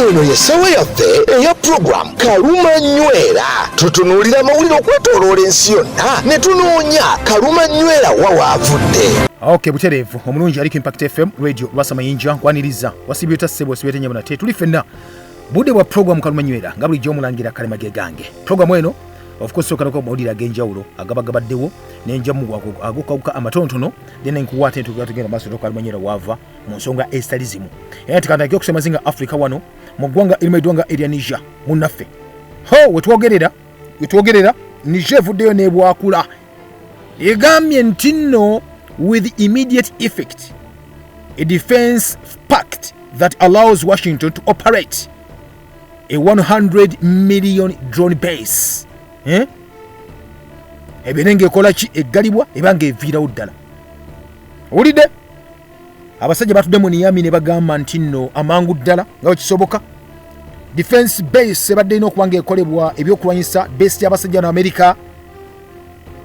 eno yesawa yaffe eya program Kaluma Nywera. Tutunuulira amawulire okwetooloola ensi yonna ne tunoonya Kaluma Nywera wa waavudde. Okay, butereevu omulungi aliko Impact FM radio lwasa mayinja nkwaniriza wasibyota ssebo sibete nyabona te tuli fenna budde bwa program Kaluma Nywera nga bulijjo omulangira kalema gegange. Program eno of course sokanako mawulire ag'enjawulo agabagabaddewo n'enjamu agokawuka amatontono then nkuwaate tugenda maaso Kaluma Nywera waava mu nsonga ezitalizimu era tikandagire okusema zinga Africa wano mu ggwanga erimu eddwanga erya Niger munnaffe wetwogerera Niger evuddeyo n'ebwakula egambye nti nno with immediate effect a defense pact that allows Washington to operate a 100 million drone base. Ebenenge ekola ki eggalibwa ebanga eviirawo ddala. Olidde abasajja batudde mu Niyami ne bagamba nti nno amangu ddala nga kisoboka defense base ebadde ino okubanga ekolebwa ebyokulwanyisa base y'abasajja na America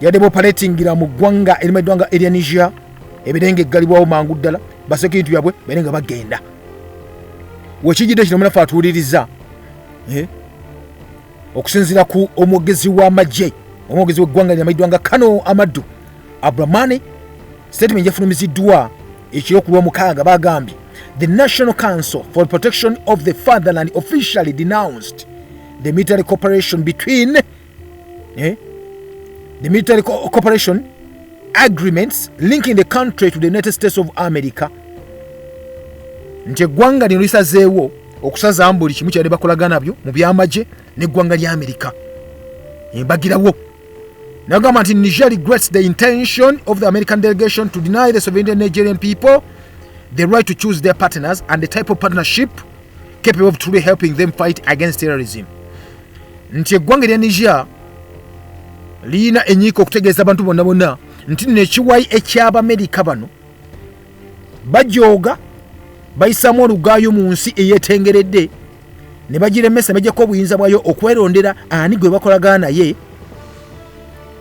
yadde operatingira mu ggwanga erimu eddwanga erya Niger ebenenge eggalibwawo mangu ddala baseke bintu byabwe benenga bagenda wekijidde kino munafa atuuliriza okusinzira ku omwogezi w'amagye omwogezi w'eggwanga lya maidwanga Kano Amadou Abramane statement yafulumiziddwa ekiro ku Lwomukaaga bagambye the National Council for the Protection of the Fatherland officially denounced the military cooperation between the military cooperation agreements linking the country to the United States of America. Nti eggwanga lino lisazeewo okusaza buli kimu kyali bakolagana byo mu byamagye n'eggwanga lya America. Embagirawo nagamba nti Niger regrets the intention of the American delegation to deny the sovereign Nigerian people the right to choose their partners and the type of partnership capable of truly helping them fight against terrorism. Nti eggwanga lya Niger liina enyiiko okutegeeza abantu bonna bonna nti nekiwayi eky'Abamerika bano bajooga bayisamu olugaayo mu nsi eyeetengeredde ne bagiremesa bajjako obuyinza bwayo okwerondera ani gwe bakolagana naye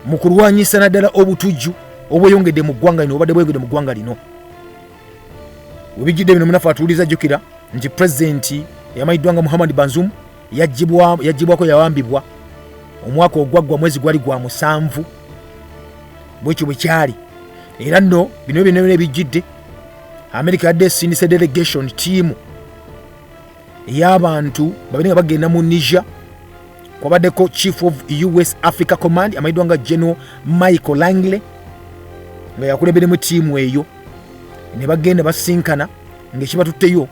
mu kulwanyisa naddala obutujju obweyongedde mu ggwanga lino obadde bweyongedde mu ggwanga lino. Webijjidde bino munafu atuuliza jjukira nti pulezidenti eyamayiddwanga Muhammad Bazoum yaggyibwako yawambibwa omwaka ogwaggwa mwezi gwali gwa 7 bwekyo bwe kyali era nno bino ebijjidde America yadde esindise delegation team y'abantu babiri nga bagenda mu Niger kwabaddeko Chief of US Africa Command amayiddwanga General Michael Langley nga yakulemberemu team eyo ne bagenda basinkana ng'ekibatutteyo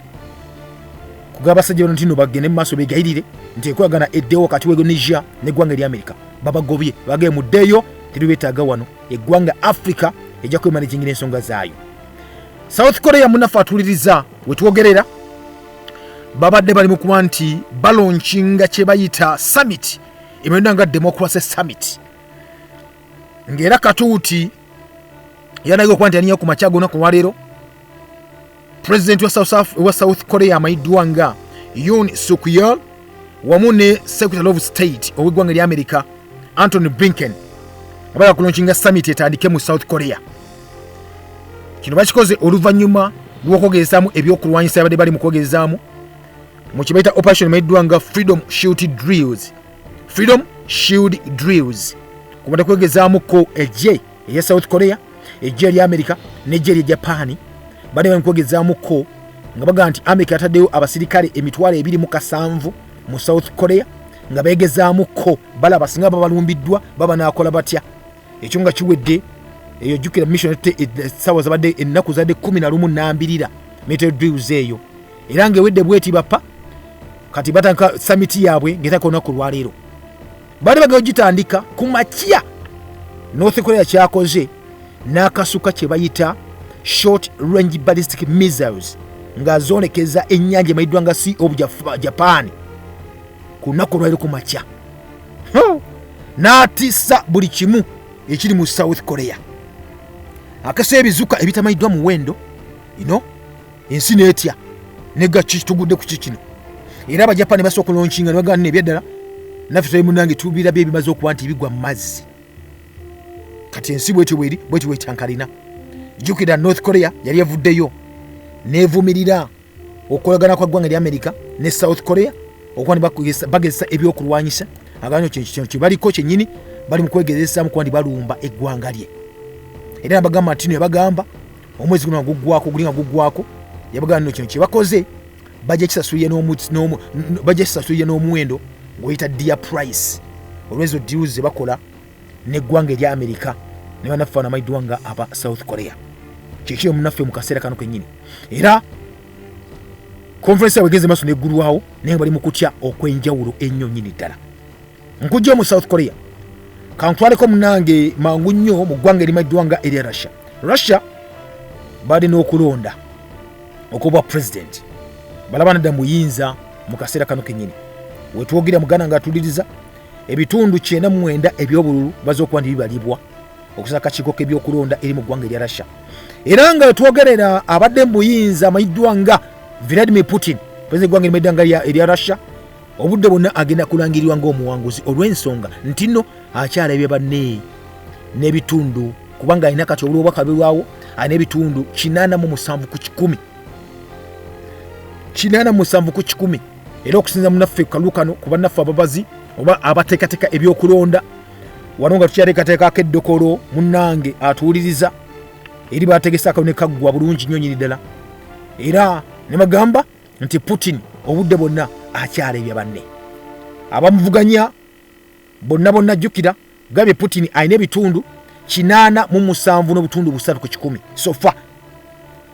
kugaba abasajja bano ntino bagende mu maaso begayirire nti ekolagana eddewo kati wego Niger n'eggwanga erya America babagobye bagee muddeyo terubeetaaga wano eggwanga Africa ejja kwemanagingira ensonga zaayo. South Korea munafu atuuliriza wetwogerera babadde bali mu kuba nti balaunchinga kye bayita summit emeddanga Democracy Summit ng'era katuuti yanaga okuba nti yaninya ku makya gonna ku lwaleero President wa South Korea amayiddwanga Yoon Suk Yeol wamu ne Secretary of State ow'eggwanga lya America Anthony Blinken abala kulaunchinga summit etandike mu South Korea. Kino bakikoze oluvannyuma lw'okwogezaamu ebyokulwanyisa abadde bali mu kwogezaamu mu kye bayita operation amayiddwanga Freedom Shield Drills kubadde kwogezaamuko ejje eya South Korea ejje erya America n'ejje erya Japan badde bali mu kwogezaamuko nga baga nti America yataddeyo abasirikale emitwalo 27 mu South Korea nga beegezaamuko balaba singa babalumbiddwa baba naakola batya ekyo nga kiwedde eyo jukira mission sawa zabadde ennaku zadde 11 military drills eyo era ng'ewedde bweti bapa kati batanka summit yaabwe ng'etako olunaku lwaleero bali bagenda gitandika ku makya. North Korea kyakoze n'akasuka kye bayita short range ballistic missiles nga zoonekeza ennyanja emayiddwanga Sea of Japan ku lunaku lwaleero ku makya n'atissa buli kimu ekiri mu South Korea. Akasa ebizuka ebitamayiddwa mu wendo ensi n'etya negakitugudde ku kikino era Abajapani basooka okulaunchinga ne bagana ebyaddala naffe tuli munange tubirabye ebimaze okuba nti bigwa mu mazzi kati ensi bwetyo bwetyankalina. Jjukira North Korea yali evuddeyo neevumirira okolagana kwa ggwanga lya America ne South Korea okuba bagezesa ebyokulwanyisa aganya kino kibaliko kyennyini bali mu kwegezesa mu kuba balumba eggwanga lye. Era nabagamba nti yabagamba omwezi guno guggwako gulinga guggwako yabagamba nno kino kyebakoze bajja kisasuye n'omuwendo gweyita dear price olwezo deals bakola neggwanga erya America ne banafaana amaidwanga aba South Korea. Kikyo munaffe mu kaseera kano kennyini. Era conference yawegenze maaso neggulwawo naye bali mu kutya okwenjawulo ennyo nnyini ddala. Nkujja mu South Korea kantwaleko munange mangu nnyo mu ggwanga erimaddwanga erya Russia bali n'okulonda okuba president balaba nadda muyinza mu kaseera kano kennyini. Wetwogerera muganda nga atuliriza ebitundu 99 ebyobululu bazookuba nti bibalibwa okusaka akakiiko k'ebyokulonda eri mu ggwanga erya Russia. Era nga wetwogerera abadde muyinza amayiddwanga Vladimir Putin president ggwanga erimaddwanga erya Russia obudde bonna agenda kulangirirwa ng'omuwanguzi olw'ensonga nti nno akyalabye banne n'ebitundu kubanga alina kati obulobwaka bwelwawo alina ebitundu 87 ku 100 87 ku 100. Era okusinza munaffe kalukano kuba naffe ababazi oba abateekateeka ebyokulonda wano nga tukyateekateekako eddokolo munnange atuwuliriza eri bategesa akone kaggwa bulungi nnyo nyini ddala. Era ne bagamba nti Putin obudde bonna akyalabye banne abamuvuganya bonna jjukira gabye Putin alina ebitundu 87 n'obutundu 3 ku 100 sofa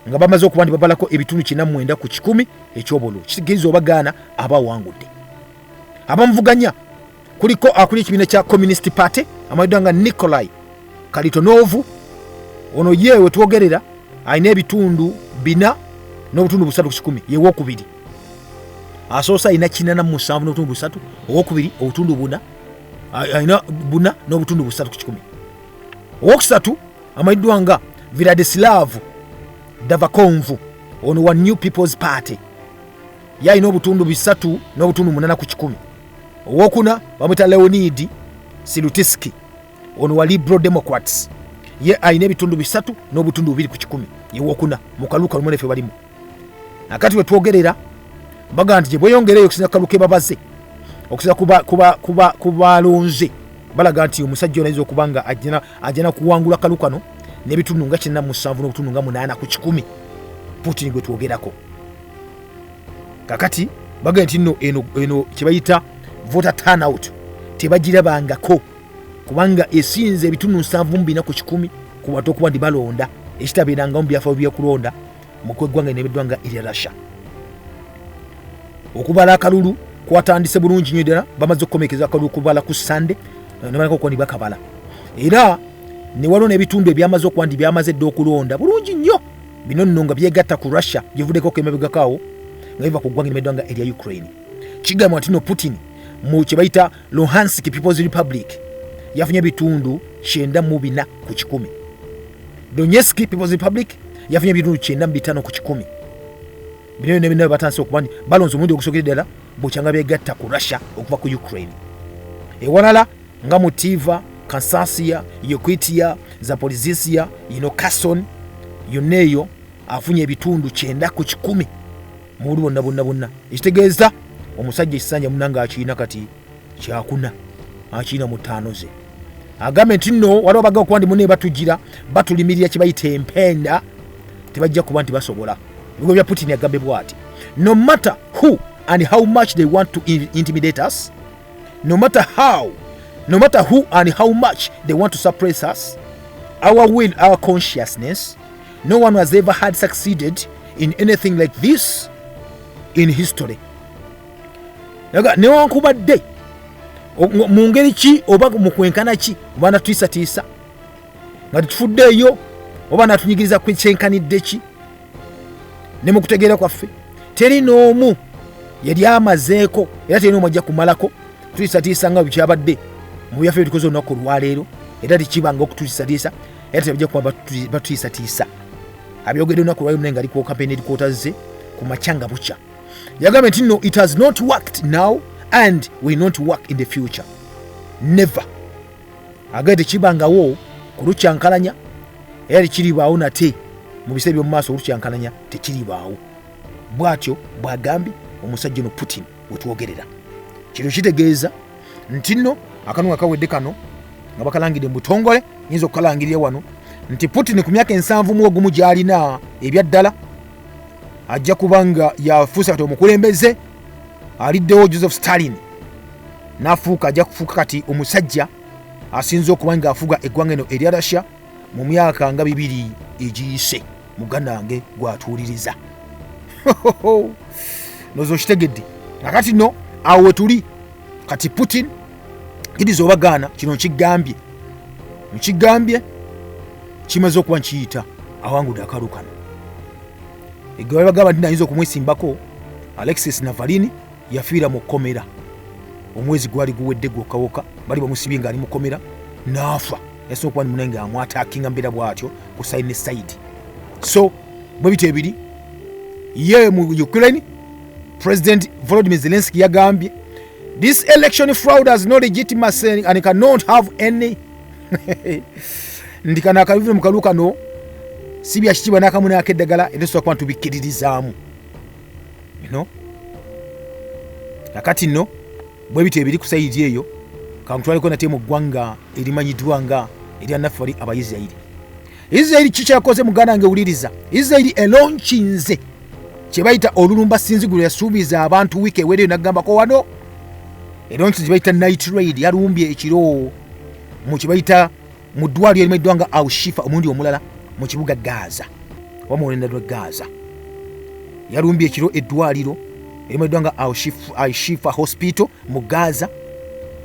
nga bamaze okuba nti babalako ebitundu 49 ku 100 ekyobululu. Kitegeeza obagaana abawangudde abamuvuganya kuliko akuli ekibiina kya Communist Party amayiddwanga Nikolai Kalitonov. Ono yewe twogerera alina ebitundu 4 n'obutundu 3 ku 100 yeewokubiri. Asoosa alina 87 n'obutundu 3 owokubiri obutundu 4 alina 4 n'obutundu 3 ku 100. Owokusatu amayiddwanga Vladislav Davakonvu ono wa New People's Party yalina obutundu 3 n'obutundu 8 ku 100. Owokuna bamwita Leonid Silutiski ono wa Liberal Democrats ye alina ebitundu 3 n'obutundu 2 ku 100 yewokuna mu kaluka lumonefe balimu. Nakati wetwogerera baga nti gye bweyongereyo okusinza kaluke babaze okusinza kubalonze balaga nti omusajja onayinza okuba nga ajjana kuwangula kalukano n'ebitundu nga 97 n'obutundu nga 8 ku 100 Putin gwe twogerako. Kakati baga nti nno eno kyebayita voter turnout tebagirabangako kubanga esinze ebitundu 72 ku 100 kubata okuba ndi balonda ekitabeeranga mu byafa byekulonda mu kweggwanga n'ebiddwanga erya Russia. Okubala akalulu kwatandise bulungi nnyo ddala bamaze okukomekeza akalulu kubala ku Sunday nebalako okuba bakabala. Era ne waliwo n'ebitundu ebyamaze okuba nti byamaze dda okulonda bulungi nnyo bino nno nga byegatta ku Russia byevuddeko emabegakaawo nga biva ku ggwanga n'ebiddwanga erya Ukraine. Kigamba nti no Putin mu kye bayita Luhansk People's Republic yafunye ebitundu 94 ku 100. Donetsk People's Republic yafunye ebitundu 95 ku 100. Bino nebinawe batandise okuba nti balonze omundi ogusokera ddala bukyanga byegatta ku Russia okuva ku Ukraine. Ewalala nga Motiva, Kansassia, Yokutia, Zaporizhzhia, Kherson yonna eyo afunye ebitundu 9 ku 100 mu buli bonna. Ekitegeeza omusajja ekisanja munanga akiina kati kyakuna akiina mu 5 ze. Agambe nti nno waliwo baga okuba nti munne batugira batulimirira kye bayita empenda tebajja kuba nti basobola. Bigo bya Putin agambe bwati no matter who and how much they want to intimidate us, no matter who and how much they want to suppress us, our will, our consciousness, no one has ever had succeeded in anything like this in history. Newankubadde mu ngeri ki oba mu kwenkana ki oba natuyisa nga tutufuddeeyo oba natunyigiriza kwenkanidde ki ne mu kutegeera kwaffe teri n'omu yali amazeeko era teri n'omu ajja kumalako tuyisatiisa nga bikyabadde mu byaffe byetukoze olunaku olwaleero era tekibanga okutuyisatiisa era tebajja kuba batuyisatiisa. Abyogedde olunaku olwaleero naye nga alikuwa kampeyini erikootaze ku makyanga bukya. Yagambye nti no, it has not worked now and will not work in the future. Never. Agade kibangawo ku lukyankalanya era tekiribaawo nate mu bise by'omu maaso olukyankalanya tekiribaawo. bwatyo bwagambye omusajja no Putin wetwogerera. Kino kitegeeza nti nno akanunga kawedde kano nga bakalangidde mu butongole yinza okukalangirira wano nti Putin ku myaka 71 gy'alina ebyaddala ajja kubanga yafuusa kati omukulembeze aliddewo Joseph Stalin n'afuuka ajja kufuuka kati omusajja asinze okuba nga afuga eggwanga eno erya Russia mu myaka nga 2 egiyise muganda wange gwatuuliriza. Nozo kitegedde nakati no awo wetuli kati Putin kidiza obagaana kino nkigambye kimaze okuba nkiyita awangudde akalu kano. Eggwanga bagamba nti nayinza okumwesimbako Alexis Navalny yafiira mu kkomera omwezi gwali guwedde gwokkawoka bali bamusibye ng'ali mu kkomera n'afa. Yasobola okuba ni munange amwataakinga mbeera bw'atyo ku side ne side. So bwe bito ebiri ye mu Ukraine President Volodymyr Zelensky yagambye this election fraud has no legitimacy and cannot have any ndikana akabive mu kaluka no si bya kitiibwa n'akamu n'akeddagala etesobola kuba tubikkiririzaamu. Nakati nno bwe bito ebiri ku sayidi eyo kamutwaliko nate mu ggwanga erimanyiddwa nga erya naffe bali Abayisirayiri. Isirayiri kikyakoze muganda wange wuliriza. Isirayiri elonkinze kye bayita olulumba sinzigulo yasuubiza abantu wiiki eweddeyo n'agambako wano elonkinze kye bayita night raid yalumbye ekiro mu kye bayita mu ddwaliro erimanyiddwa nga Al-Shifa omundi omulala mu kibuga Gaza oba mu olenda lwa Gaza. Yalumbye ekiro eddwaliro erimanyiddwa nga Al-Shifa hospital mu Gaza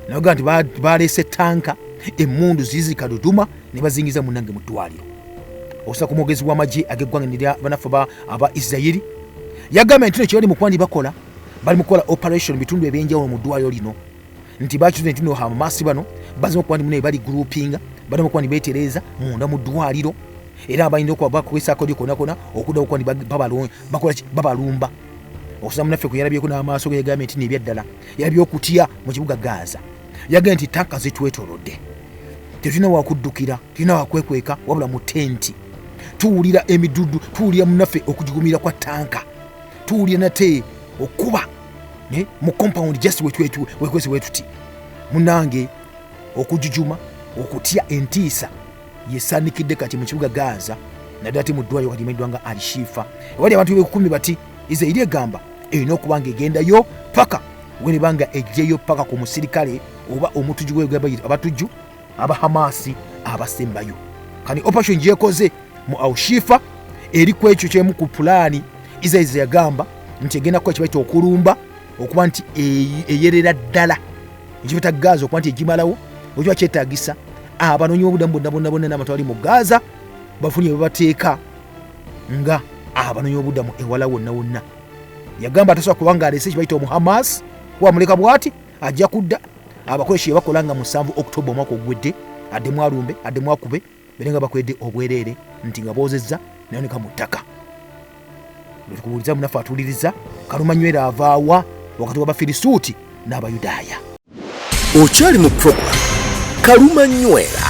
naga nti baleese tanka emmundu zizika Dodoma ne bazingiza munange mu ddwaliro. Okusa ku mwogezi w'amagye ag'eggwanga nerya banaffe aba Isirayiri yagambye nti kino bali mu kwandi bakola operation bitundu ebyenjawulo mu ddwaliro lino nti bakizuze nti no Hamasi bano bazima okuba nti bali groupinga balema okuba nti beetereza munda mu ddwaliro era abalina okuba bakozesa akodi konakona okudda okuba nti babalumba. Okusa munaffe kwe yalabyeko n'amaaso ge yagambye nti nebyaddala yalabye okutya mu kibuga Gaza. Yagambye nti tanka zitwetoolodde tetulina wakuddukira tulina wakwekweka wabula mu tenti tuwulira emidudu tuwulira munaffe okugigumira kwa tanka tuwulira nate okuba mu compound just wekwezi wetuti munange okujujuma okutya entiisa yesanikidde kati mu kibuga Gaza naddala ate mu ddwaliro kati limanyiddwa nga Al-Shifa. Wali abantu b'ekumi bati Isirayiri egamba erina okuba nga egendayo paka wenebanga ejjeyo paka ku musirikale oba omutujju wegabayira abatujju aba Hamasi abasembayo. Kani operation gyekoze mu Al-Shifa eri ku ekyo kyemu ku pulaani Isirayiri yagamba nti egenda kukola kibaita okulumba okuba nti eyerera ddala ekibata Gaza okuba nti egimalawo okiba kyetaagisa abanoonyiboobudamu bonna n'amatwali mu Gaza bafunye babateeka nga abanoonyiboobudamu ewala wonna. Yagamba atasobola kubanga alese kibaita omu Hamas wamuleka bwati ajja kudda abakoleshi bakola nga mu 7 Oktoba omwaka ogwedde addemu alumbe addemu akube berenga bakwedde obwereere nti nga boozezza nayonika mu ttaka. Lwekubuuliza munaffe atuuliriza Kalumanywera avaawa wakati w'Abafirisuuti n'Abayudaaya. Okyali mu program Kalumanywera.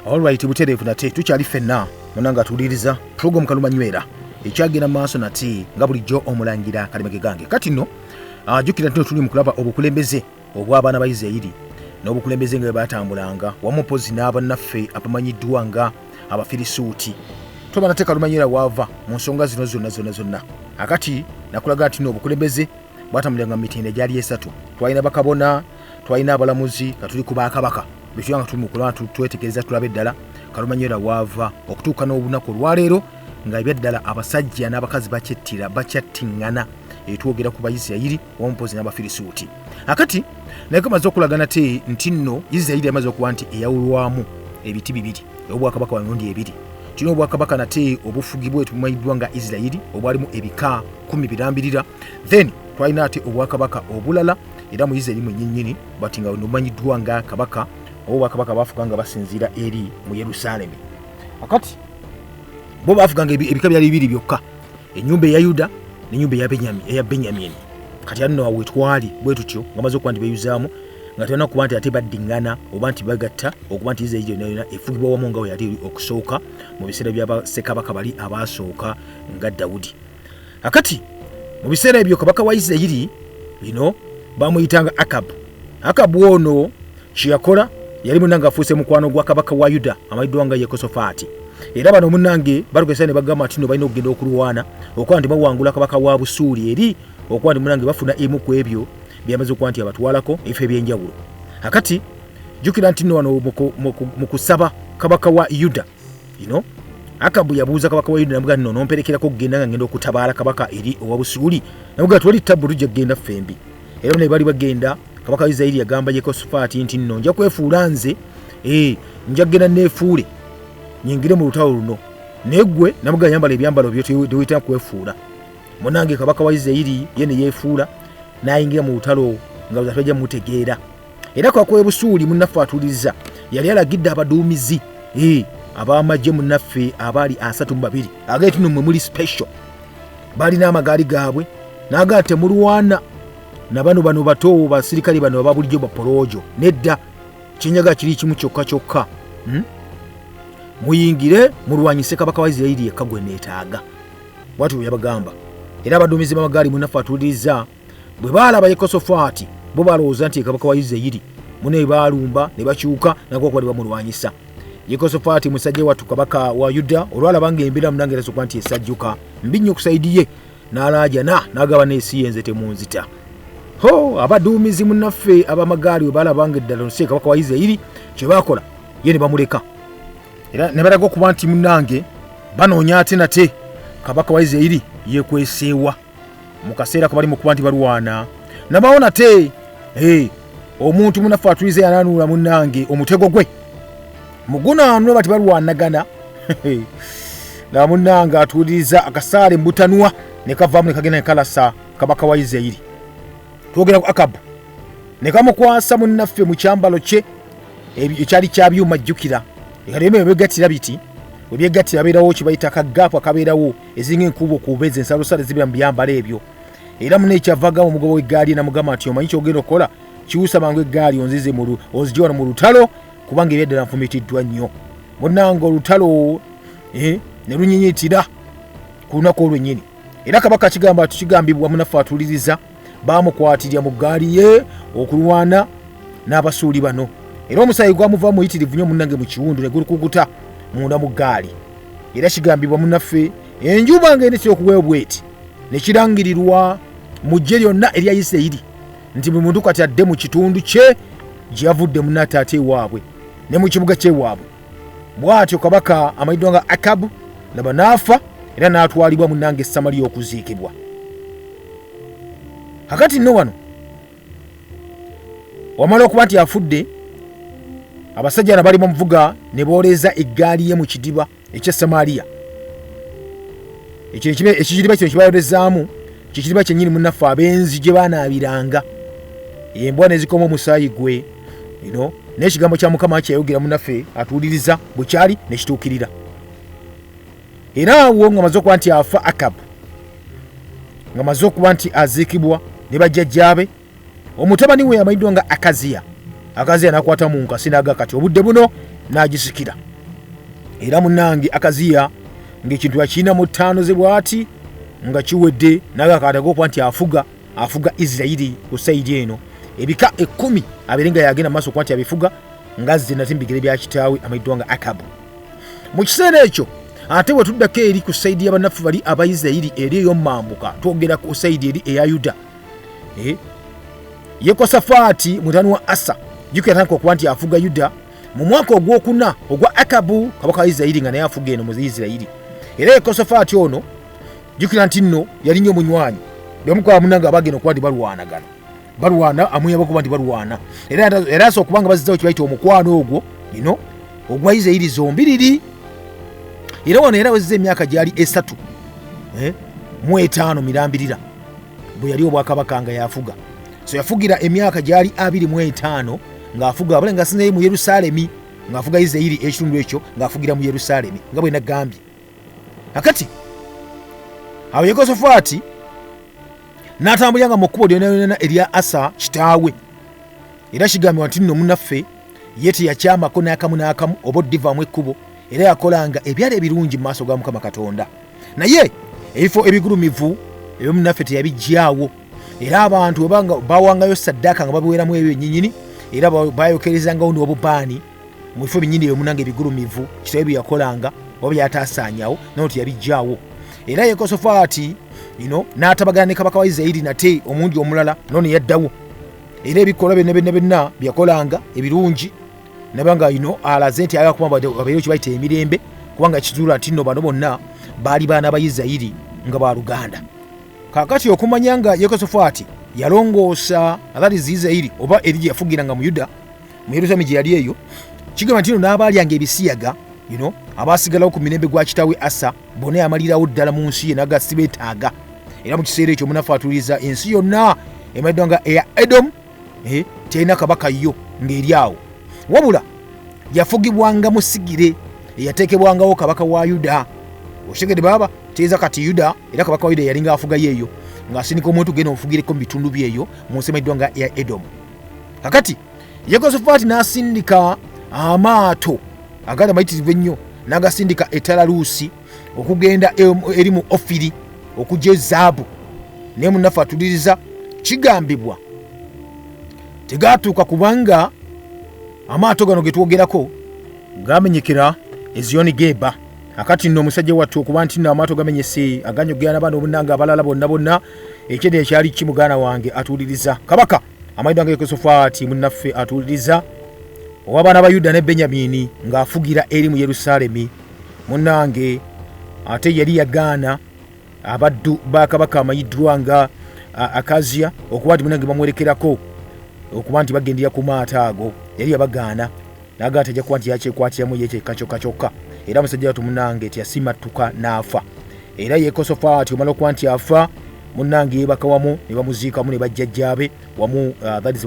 Alright, butereevu nate tukyali ffenna munanga atuuliriza program Kalumanywera ekyagenda maaso nate nga bulijjo omulangira Kalimage gange. Kati nno ajjukira nti tuli mu kulaba obukulembeze obw'abaana ba Isirayiri n'obukulembeze nga batambulanga wamu pozi n'abannaffe abamanyiddwa nga Abafirisuuti. Toba nate Kalumanywera waava mu nsonga zino zonna. Akati nakulaga nti n'obukulembeze bwatambulanga mu mitendera gyali esatu. Twalina bakabona, twalina abalamuzi, katuli ku Bakabaka. Bituyanga tuli mu kulaba twetegereza tulabe eddala Kalumanywera waava okutuuka n'olunaku olwaleero nga ebyaddala abasajja n'abakazi bakyattiŋŋana etwogera ku Bayisirayiri wampozi n'Abafirisuuti. Akati naye kamaze okulaga nate nti nno Isirayiri yamaze okuba nti eyawulwamu ebiti bibiri obwakabaka bwa mirundi ebiri. Tulina obwakabaka nate obufugibwa etumanyiddwa nga Isirayiri obwalimu ebika 10 birambirira. Then twalina ate obwakabaka obulala era mu Isirayiri mwennyini bati nga omanyiddwa nga kabaka obwakabaka bafuga nga basinziira eri mu Yerusaalemi. Akati bo bafuga nga ebika byali bibiri byokka, ennyumba eya Yuda n'ennyumba eya Benyamini. Kati ano awo twali bwe tutyo nga maze okuba nti beyuzaamu nga tulina okuba nti ate baddiŋŋana oba nti bagatta okuba nti Isirayiri yonna efugibwa wamu nga we yali okusooka mu biseera bya Ssekabaka bali abaasooka nga Dawudi. Akati mu biseera ebyo kabaka wa Isirayiri bamuyitanga Akabu ono kyeyakola yali munange afuuse mukwano gwa kabaka wa Yuda amayiddwa nga Yekosafaati. Era bano munange balugesa ne bagamba ati balina okugenda okulwana okuba nti bawangula kabaka wa Busuuli eri okuba nti munange bafuna emu ku ebyo byamaze okuba nti abatwalako ebifo ebyenjawulo. Akati jjukira nti nno wano mu kusaba kabaka wa Yuda Akabu yabuuza kabaka wa Yuda namuga nno nomperekerako okugenda nga ngenda okutabaala kabaka eri owa Busuuli namuga twali tabbu tujja kugenda ffembi. Era ne bali bagenda kabaka wa Isirayiri yagamba Yekosafaati nti nno nja kwefuula nze nja kugenda neefuule nyingire mu lutalo luno negwe namuga yambala ebyambalo byo tuyita kwefuula. Munange kabaka wa Isirayiri ye ne yeefuula n'ayingira mu lutalo nga bajja mutegeera. Era kabaka wa Busuuli munnaffe atuliza yali alagidde abaduumizi ab'amagye munnaffe abaali 32 agaiti nno mwe muli special balina amagaali gaabwe n'agaa temulwana na bano bato basirikali bano ababulijjo bapoloojo nedda kinyaga kiri kimu kyokka muyingire mulwanyise kabaka wa Isirayiri yekka gwe neetaaga. Bwatyo yabagamba. Era abaduumizi b'amagaali munnaffe atuliza bwe baalaba Yekosafaati bo balowooza nti kabaka wa Isirayiri mune baalumba ne bakyuka nagwo kwali bamulwanyisa. Yekosafaati musajja wattu kabaka wa Yuda olwalaba ng'embeera munange era sokuba nti esajjuka mbi nnyo kusaidiye n'alaaja n'agaba n'ensi yenze temunzita. Abaduumizi munnaffe ab'amagaali bwe baalaba ng'eddala nsi kabaka wa Isirayiri kye baakola ye ne bamuleka. Era ne balaga okuba nti munnange banoonya ate nate kabaka wa Isirayiri yekweseewa mu kaseera ko bali mu kuba nti balwana nabawona te omuntu munnaffe atulize yanaanuula munnange omutego gwe mugunaanula bati balwanagana na munnange atuliza akasaale mbutanwa ne kavaamu ne kagenda ne kalasa kabaka wa Isirayiri. Twogera ku Akabu ne kamukwasa munnaffe mu kyambalo kye ekyali kyabyuma jjukira ekaleme ebegattira biti ebyegattira abeerawo kibayita akagaapu akabeerawo ezinga enkubo kubeza ensalosale zibira mu byambalo ebyo. Era mune ekyavaga mu mugobo w'eggaali namugamba nti omanyi kyogenda okukola kiwusa mangu eggaali onzize ozigye wano mu lutalo kubanga ebyaddala nfumitiddwa nnyo. Munnange olutalo ne lunyinyitira ku lunaku olwennyini. Era kabaka kigamba tukigambibwa munnaffe atuliriza bamukwatirya mu ggaali ye okulwana n'Abasuuli bano. Era omusaayi gwamuva muyitirivu nnyo munnange mu kiwundu ne gulukuguta munda mu ggaali. Era kigambibwa munnaffe enjuba ng'enetera okuweebwa bweti ne kirangirirwa mu ggye lyonna erya Isirayiri nti buli muntu kati adde mu kitundu kye gye yavudde munnataate waabwe ne mu kibuga ky'ewaabwe. Bw'atyo kabaka amayiddwa nga Akabu laba n'afa era n'atwalibwa munnange Samaliya okuziikibwa. Kakati nno wano wamala okuba nti afudde abasajja na bali mu muvuga ne booleza eggaali ye mu kidiba ekya Samaliya. Ekidiba kino kibayolezaamu kikidiba kyennyini munnaffe abenzi gye baanaabiranga embwa ne zikoma omusaayi gwe n'ekigambo kya Mukama kyayogera munnaffe atuwuliriza bwe kyali ne kituukirira. Era awo nga maze okuba nti afa Akabu nga maze okuba nti aziikibwa ne bajjajjaabe omutabani we amayiddwa nga Akaziya n'akwata mu nkasi n'aga kati obudde buno n'agisikira. Era munnange Akaziya ng'ekintu yakirina mu ttaano ze bw'ati nga kiwedde n'agakataga okuba nti afuga Isirayiri ku sayidi eno ebika 10 abeere nga yagenda maaso okuba nti abifuga ng'azze nate mu bigere bya kitaawe amayiddwa nga Akabu. Mu kiseera ekyo ate bwe tuddako eri ku sayidi y'abannaffe bali aba Isirayiri eri ey'omumambuka twogera ku sayidi eri eya Yuda. Yekosafaati mutani wa Asa jjukira atandika okuba nti afuga Yuda mu mwaka ogwokuna ogwa Akabu kabaka wa Isirayiri nga naye afuga eno mu Isirayiri. Era Yekosafaati ono jjukira nti nno yali nnyo munywanyi byamukola munnange abagenda okuba nti balwana amuyamba okuba nti balwana. Era asa okubanga bazizzawo kibayita omukwano ogwo ogwa Isirayiri zombiriri. Era wano era wezizza emyaka gyali 3 mu 5 mirambirira bwe yali obwakabaka nga yafuga. So yafugira emyaka gyali 25 ng'afuga abale nga sinnaye mu Yerusaalemi ng'afuga Isirayiri ekitundu ekyo ng'afugira mu Yerusaalemi nga bwe nagambye. Akati awo Yekosafaati n'atambulira mu kkubo lyonna erya Asa kitaawe. Era kigambibwa nti nno munnaffe ye teyakyamako n'akamu oba oddivaamu ekkubo era yakolanga ebyali ebirungi mu maaso ga Mukama Katonda. Naye ebifo ebigulumivu ebyo munnaffe teyabijjawo era abantu webanga bawangayo saddaaka nga babiweramu ebyo nyinyini era bayokerezangawo n'obubaani mu bifo binnyini ebyo munange ebigulumivu kitaawe bye yakolanga oba byataasaanyawo nawo teyabijjawo era Yekosafaati n'atabagana ne kabaka wa Isirayiri nate omundi omulala no ne yaddawo era ebikolwa byonna byakolanga ebirungi nabanga alaze nti ayakuba babeeyo kibayita emirembe kubanga kizuula nti nno bano bonna baali baana ba Isirayiri nga baluganda. Kakati okumanya nga Yekosafaati yalongoosa abaalizi Isirayiri oba eri yafugiranga mu Yuda mu Yerusaalemi gye yali eyo kigamba nti n'abaalyanga ebisiyaga abaasigalawo ku mirembe gwa kitaawe Asa bonna yamalirawo ddala mu nsi ye naga sibeetaaga era mu kiseera ekyo munaffe atuliza ensi yonna emaliddwanga eya Edomu terina kabaka yo ng'eri awo wabula yafugibwanga musigire eyateekebwangawo kabaka wa Yuda oshegede baba teeza kati Yuda era kabaka wa Yuda yalinga afugayo eyo ng'asindika omuntu genda omufugireko mu bitundu byeyo mu nsi emaliddwanga eya Edomu. Kakati Yekosafaati n'asindika amaato agali amayitirivu ennyo n'agasindika ettalaluusi okugenda eri mu Ofiri okujja ezaabu naye munnaffe atuliriza kigambibwa tegaatuuka kubanga amaato gano ge twogerako gamenyekera Ezioni Geba. Akati nno omusajja wattu okuba nti nno amaato gamenyese aganyogera n'abaana obunnanga abalala bonna ekyede ekyali kimugana wange atuuliriza kabaka amayiddwanga Yekosafaati munnaffe atuuliriza ow'abaana ba Yuda ne Benyamini ng'afugira eri mu Yerusaalemi munnange ate yali yagaana abaddu ba kabaka amayiddwa nga Akaziya okuba nti munnange bamwerekerako okuba nti bagendera ku maato ago yali yabagaana n'agaana tajja kuba nti yakyekwatiramu yekyekka kyokka era omusajja wattu munnange teyasimattuka n'afa era Yekosafaati omala okuba nti afa munnange yeebaka wamu ne bamuziikamu ne bajjajjaabe wamu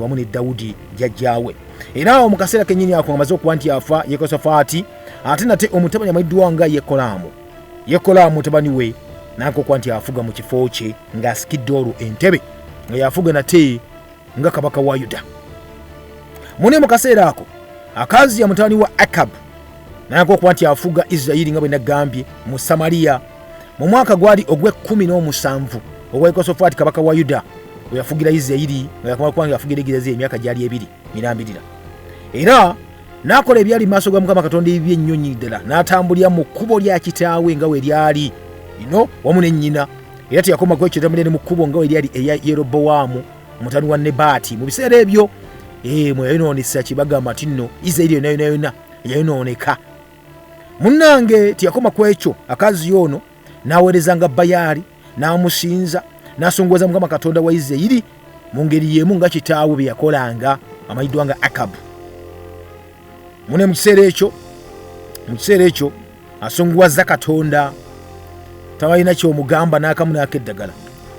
wamu ne Dawudi jjajjaawe era awo mu kaseera kennyini ako amaze okuba nti afa Yekosafaati ate nate omutabani amayiddwa nga Yekolaamu mutabani we nanka okuba nti afuga mu kifo kye ng'asikidde olwo entebe nga yafuga nate nga kabaka wa Yuda. Mune mu kaseera ako Akaziya mutabani wa Akabu nanka okuba nti afuga Isirayiri nga bwe nagambye mu Samaliya mu mwaka gwali ogw'e17 ogwa Yekosafaati kabaka wa Yuda we yafugira Isirayiri nga yakamala okuba nga afugira egirazi emyaka gyali 2 mirambirira era n'akola ebyali maaso ga Mukama Katonda eby'ennyonyi ddala n'atambulira mu kkubo lya kitaawe nga we lyali wamu ne nnyina era teyakoma kwekyetamulire mu kkubo nga we lyali eya Yerobowaamu omutani wa Nebaati mu biseera ebyo mwe yayonoonesa kibagamba nti nno Isirayiri yonna yayonooneka munnange teyakoma ku ekyo Akaziya ono n'aweerezanga Bayaali n'amusinza n'asongoza Mukama Katonda wa Isirayiri mu ngeri y'emu nga kitaawe bye yakolanga amayiddwa nga Akabu. Mune mu kiseera ekyo asongowaza Katonda tawalina kyomugamba n'akamu n'akeddagala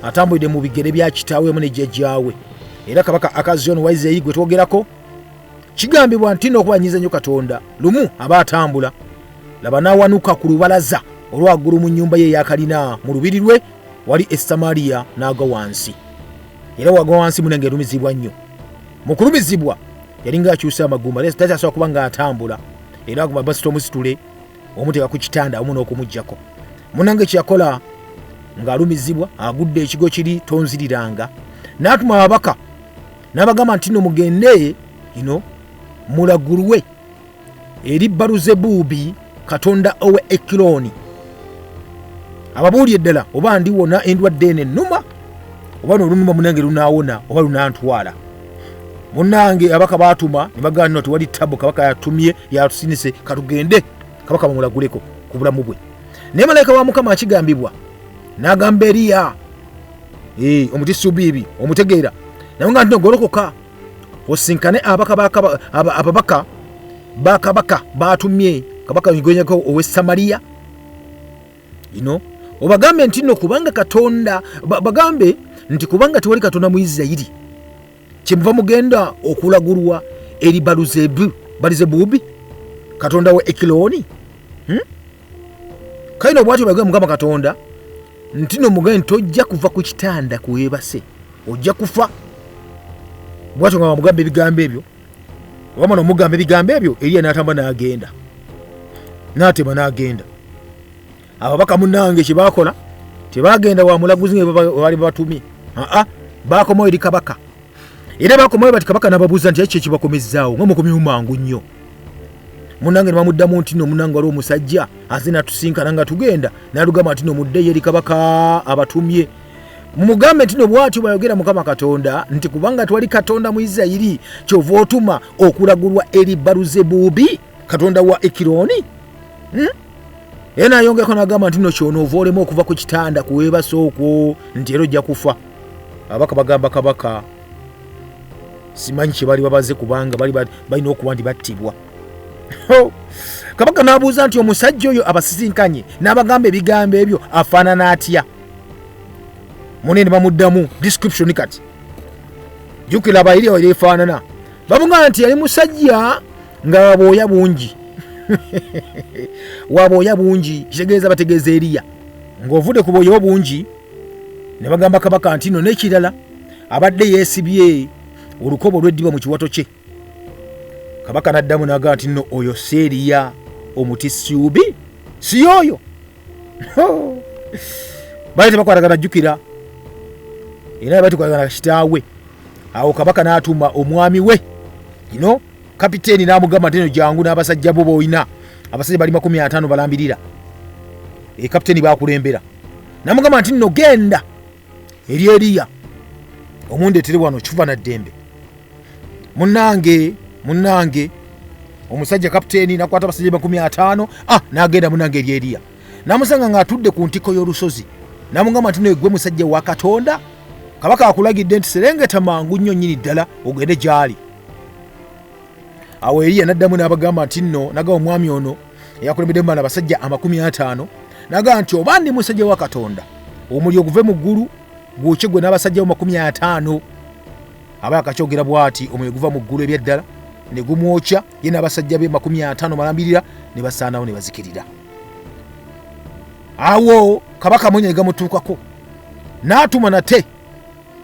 atambulidde mu bigere bya kitaawe mu ne jjajjaawe era kabaka Akaziya ono wa Isirayiri gwe twogerako kigambibwa nti n'okubanyiza nnyo Katonda lumu aba atambula laba n'awanuka ku lubalaza olwaggulu mu nnyumba ye eyakalina mu lubiri lwe wali Samaliya n'agwa wansi era wagwa wansi munange erumizibwa nnyo mu kulumizibwa yali ng'akyusa amagumba era takyasobola kuba ng'atambula era aguma basita omusitule omuteeka ku kitanda awamu n'okumuggyako munange kyeyakola ng'alumizibwa agudde ekigo kiri tonziriranga n'atuma ababaka n'abagamba nti nno mugende mulagulwe eri Baluzebubi katonda owe Ekironi ababuulye ddala oba ndiwona endwadde eno ennuma oba n'olunuma munange lunaawona oba lunantwala munange abaka baatuma ne bagamba nno tewali ttabu kabaka yatumye yatusinise katugende kabaka bamulaguleko ku bulamu bwe naye malayika wa Mukama akigambibwa n'agamba Eriya omutisubiibi omutegeera naye nga nti golokoka osinkane ababaka ba kabaka batumye kabaka yigonyeko owe Samaliya obagambe nti nno kubanga Katonda bagambe nti kubanga tewali Katonda mu Isirayiri kyemuva mugenda okulagulwa eri Baluzebubi katonda we Ekironi kaino bwatyo bagamba Mukama Katonda nti nno mugende tojja kuva ku kitanda kuwebase ojja kufa bwatyo nga bamugambe ebigambo ebyo wamana omugamba ebigambo ebyo Eriya n'atamba n'agenda n'atema n'agenda ababaka munnange kye baakola tebagenda wa mulaguzi bali batumye bakomayo eri kabaka era bakomayo bati kabaka nababuuza nti ekyo kibakomezzaawo nga mukomyewo mangu nnyo. Munange ne bamuddamu nti nno munange waliwo omusajja azina tusinkana nga tugenda n'alugamba nti nno muddeyo eri kabaka abatumye mumugambe nti nno bw'atyo bayogera Mukama Katonda nti kubanga twali Katonda mu Isirayiri kyova otuma okulagulwa eri Baluzebubi katonda wa Ekironi. Era n'ayongeko n'agamba nti nno kyonoova olemu okuva ku kitanda kuweebasa okwo nti era ojja kufa. Abaka bagamba kabaka simanyi kye bali babaze kubanga balina okuba ndi battibwa. Kabaka n'abuuza nti omusajja oyo abasisinkanye n'abagamba ebigambo ebyo afaanana atya. Munene bamuddamu description kati jukira abayiri wa efaanana babunga nti yali musajja nga wabooya bungi wabooya bungi kitegeeza bategeeza Eriya ng'ovudde ku booya bungi ne bagamba kabaka nti nno n'ekirala abadde yeesibye olukobo lw'eddiba mu kiwato kye. Kabaka n'addamu n'agamba nti nno oyo si Eriya omutissuubi si oyo. Bali tebakwatagana jjukira era batukwatagana kitaawe. Awo kabaka n'atuma omwami we kapiteeni n'amugamba nti no jangu n'abasajja bo boyina abasajja bali 50 balambirira kapiteeni bakulembera n'amugamba nti nno genda eri Eriya omundeetere wano kiva na ddembe. Munnange omusajja kapiteeni nakwata abasajja 50 n'agenda munnange eri Eriya n'amusanga ng'atudde ku ntiko y'olusozi n'amugamba nti no gwe musajja wa Katonda kabaka akulagidde nti serengeta mangu nnyo nnyini ddala ogende gy'ali. Awo Eriya n'addamu n'abagamba nti nno naga omwami ono eyakulembedde mu baana abasajja 50 n'agamba nti oba ndi musajja wa Katonda omuliro guve mu ggulu gwokye gwe n'abasajja 50. Aba akakyogera bw'ati omuliro guva mu ggulu ebyaddala ne gumwokya ye n'abasajja be 50 balambirira ne basaanawo ne bazikirira. Awo kabaka mwenye gamutuukako n'atuma nate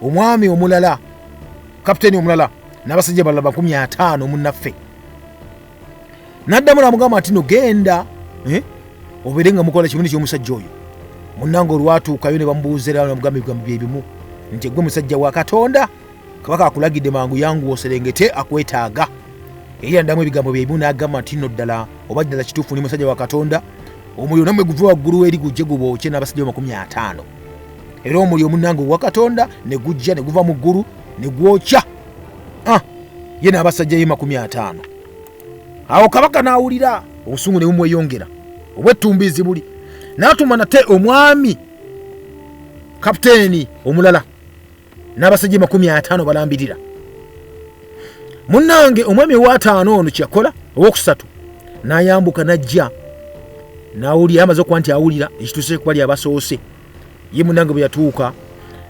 omwami omulala kapiteeni omulala n'abasajja balala 50 munnaffe n'addamu n'amugamba nti no genda obeere nga mukola kibuno ky'omusajja oyo. Munnange olwatuukayo ne bamubuuzera n'amugamba ebigambo bye bimu nti gwe musajja wa Katonda kabaka akulagidde mangu yangu oserengete akwetaaga. Eriya addamu ebigambo bye bimu n'agamba nti nno ddala oba ddala kituufu ni musajja wa Katonda omuliro namwe guve waggulu eri gujje gubookye n'abasajja 50. Era omuliro munnange wa Katonda ne gujja ne guva mu ggulu ne gwokya ye n'abasajja ye 50. Awo kabaka n'awulira obusungu ne bumweyongera obwettumbiizi buli n'atuma nate omwami kapiteeni omulala n'abasajja 50 balambirira. Munnange omwami owa5 ono kyakola owokusatu n'ayambuka n'ajja n'awulira amaze okuba nti awulira ekituuse ku bali abasoose. Ye munnange bwe yatuuka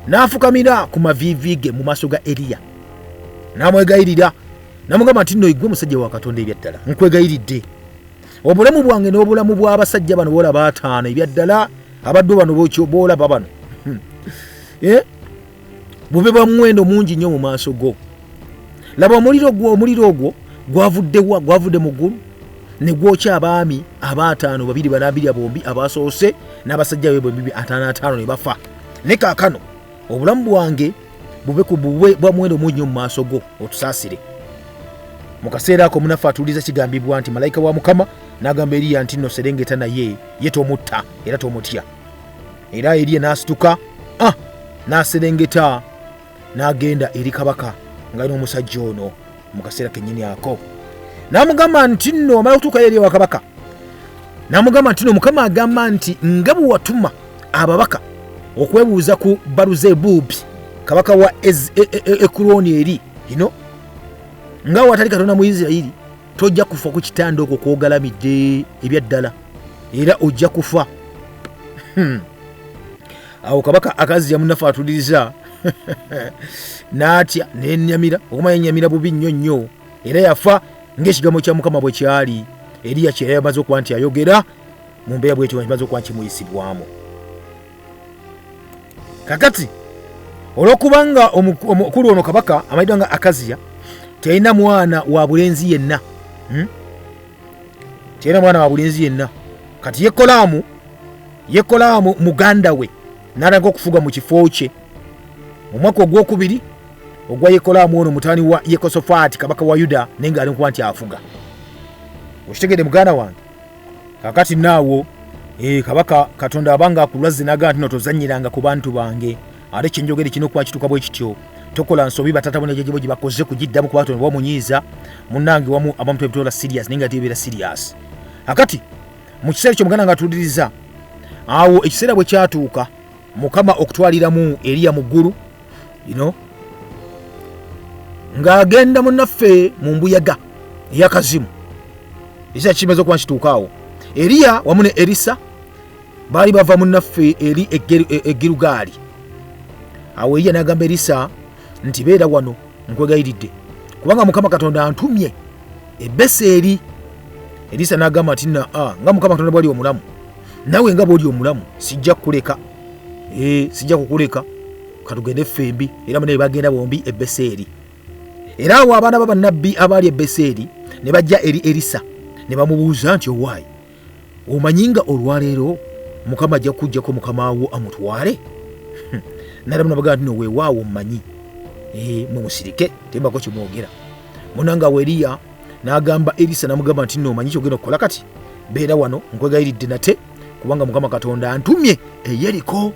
n'afukamira ku maviivi ge mu maaso ga Eriya n'amwegayirira n'amugamba nti nno gwe musajja wa Katonda ebyaddala nkwegayiridde obulamu bwange n'obulamu bw'abasajja bano boolaba 5 ebyaddala abaddu bano boolaba bano bube bwa muwendo mungi nnyo mu maaso go. Laba omuliro ogwo gwavudde mu ggulu ne gwokya abaami 5 babiri balambirira bombi abasoose n'abasajja be bombi 5 ne bafa. Ne kaakano obulamu bwange bube ku bwa muwendo mungi nnyo mu maaso go otusaasire. Mu kaseera ako munaffe atuuliza kigambibwa nti malayika wa Mukama n'agamba Eriya nti nno serengeta naye ye tomutta era tomutya. Era Eriya n'asituka n'aserengeta n'agenda eri kabaka nga n'omusajja ono mu kaseera kennyini ako. N'amugamba nti nno amala okutuuka eri ewa kabaka n'amugamba nti nno Mukama agamba nti nga bwe watuma ababaka okwebuuza ku Baluzebubi kabaka wa Ekironi eri nga watali Katonda mu Isirayiri tojja kufa ku kitanda okwo kwogalamidde ebyaddala era ojja kufa. Awo kabaka Akaziya munaffe atuliriza n'atya n'ennyamira okumanya ennyamira bubi nnyo nnyo era yafa ng'ekigambo kya Mukama bwe kyali. Eriya kyera yamaze okuba nti ayogera mu mbeera bwetyo kimaze okuba kimuyisibwamu. Kakati olw'okubanga omukulu ono kabaka amayiddwa nga Akaziya teyina mwana wa bulenzi yenna kati Yekolaamu muganda we n'alaga okufuga mu kifo kye. Mu mwaka ogwokubiri ogwa Yekolaamu ono mutaani wa Yekosafaati kabaka wa Yuda naye ng'ali nkuba nti afuga. Okitegedde muganda wange? Kakati naawo kabaka Katonda abanga akulwaze naga nti no tozannyiranga ku bantu bange. Ate kyenjogere kino kuba kituuka bwe kityo. Tokola nsobi batata bonna gye gye bakoze kugiddamu ku Katonda bamunyiiza munnange wamu abamu tebitola serious naye nga tebeera serious. Akati mu kiseera ekyo muganda nga atuuliriza awo ekiseera bwe kyatuuka Mukama okutwaliramu Eriya mu ggulu ng'agenda munnaffe mu mbuyaga ey'akazimu. Ekiseera kimaze okuba kituuka awo Eriya wamu ne Erisa baali bava munnaffe eri Girugaali. Awo Eriya n'agamba Erisa nti beera wano nkwegayiridde kubanga Mukama Katonda antumye e Beseri. Erisa n'agamba nti nga Mukama Katonda bw'ali omulamu nawe nga bw'oli omulamu sijja kukuleka. Sijja kukuleka katugende ffembi. Era naye bagenda bombi e Beseri. Era awo abaana b'abannabbi abaali e Beseri ne bajja eri Erisa ne bamubuuza nti owaayi omanyi nga olwaleero Mukama ajja kujjako mukama wo amutwale? Nalamu nabagaa nti weewaawo mmanyi mumusirike tembako kimwogera. Munanga awo Eriya n'agamba Erisa n'amugamba nti omanyi kyogenda okukola kati? Beera wano nkwegayiridde nate kubanga Mukama Katonda antumye e Yeriko.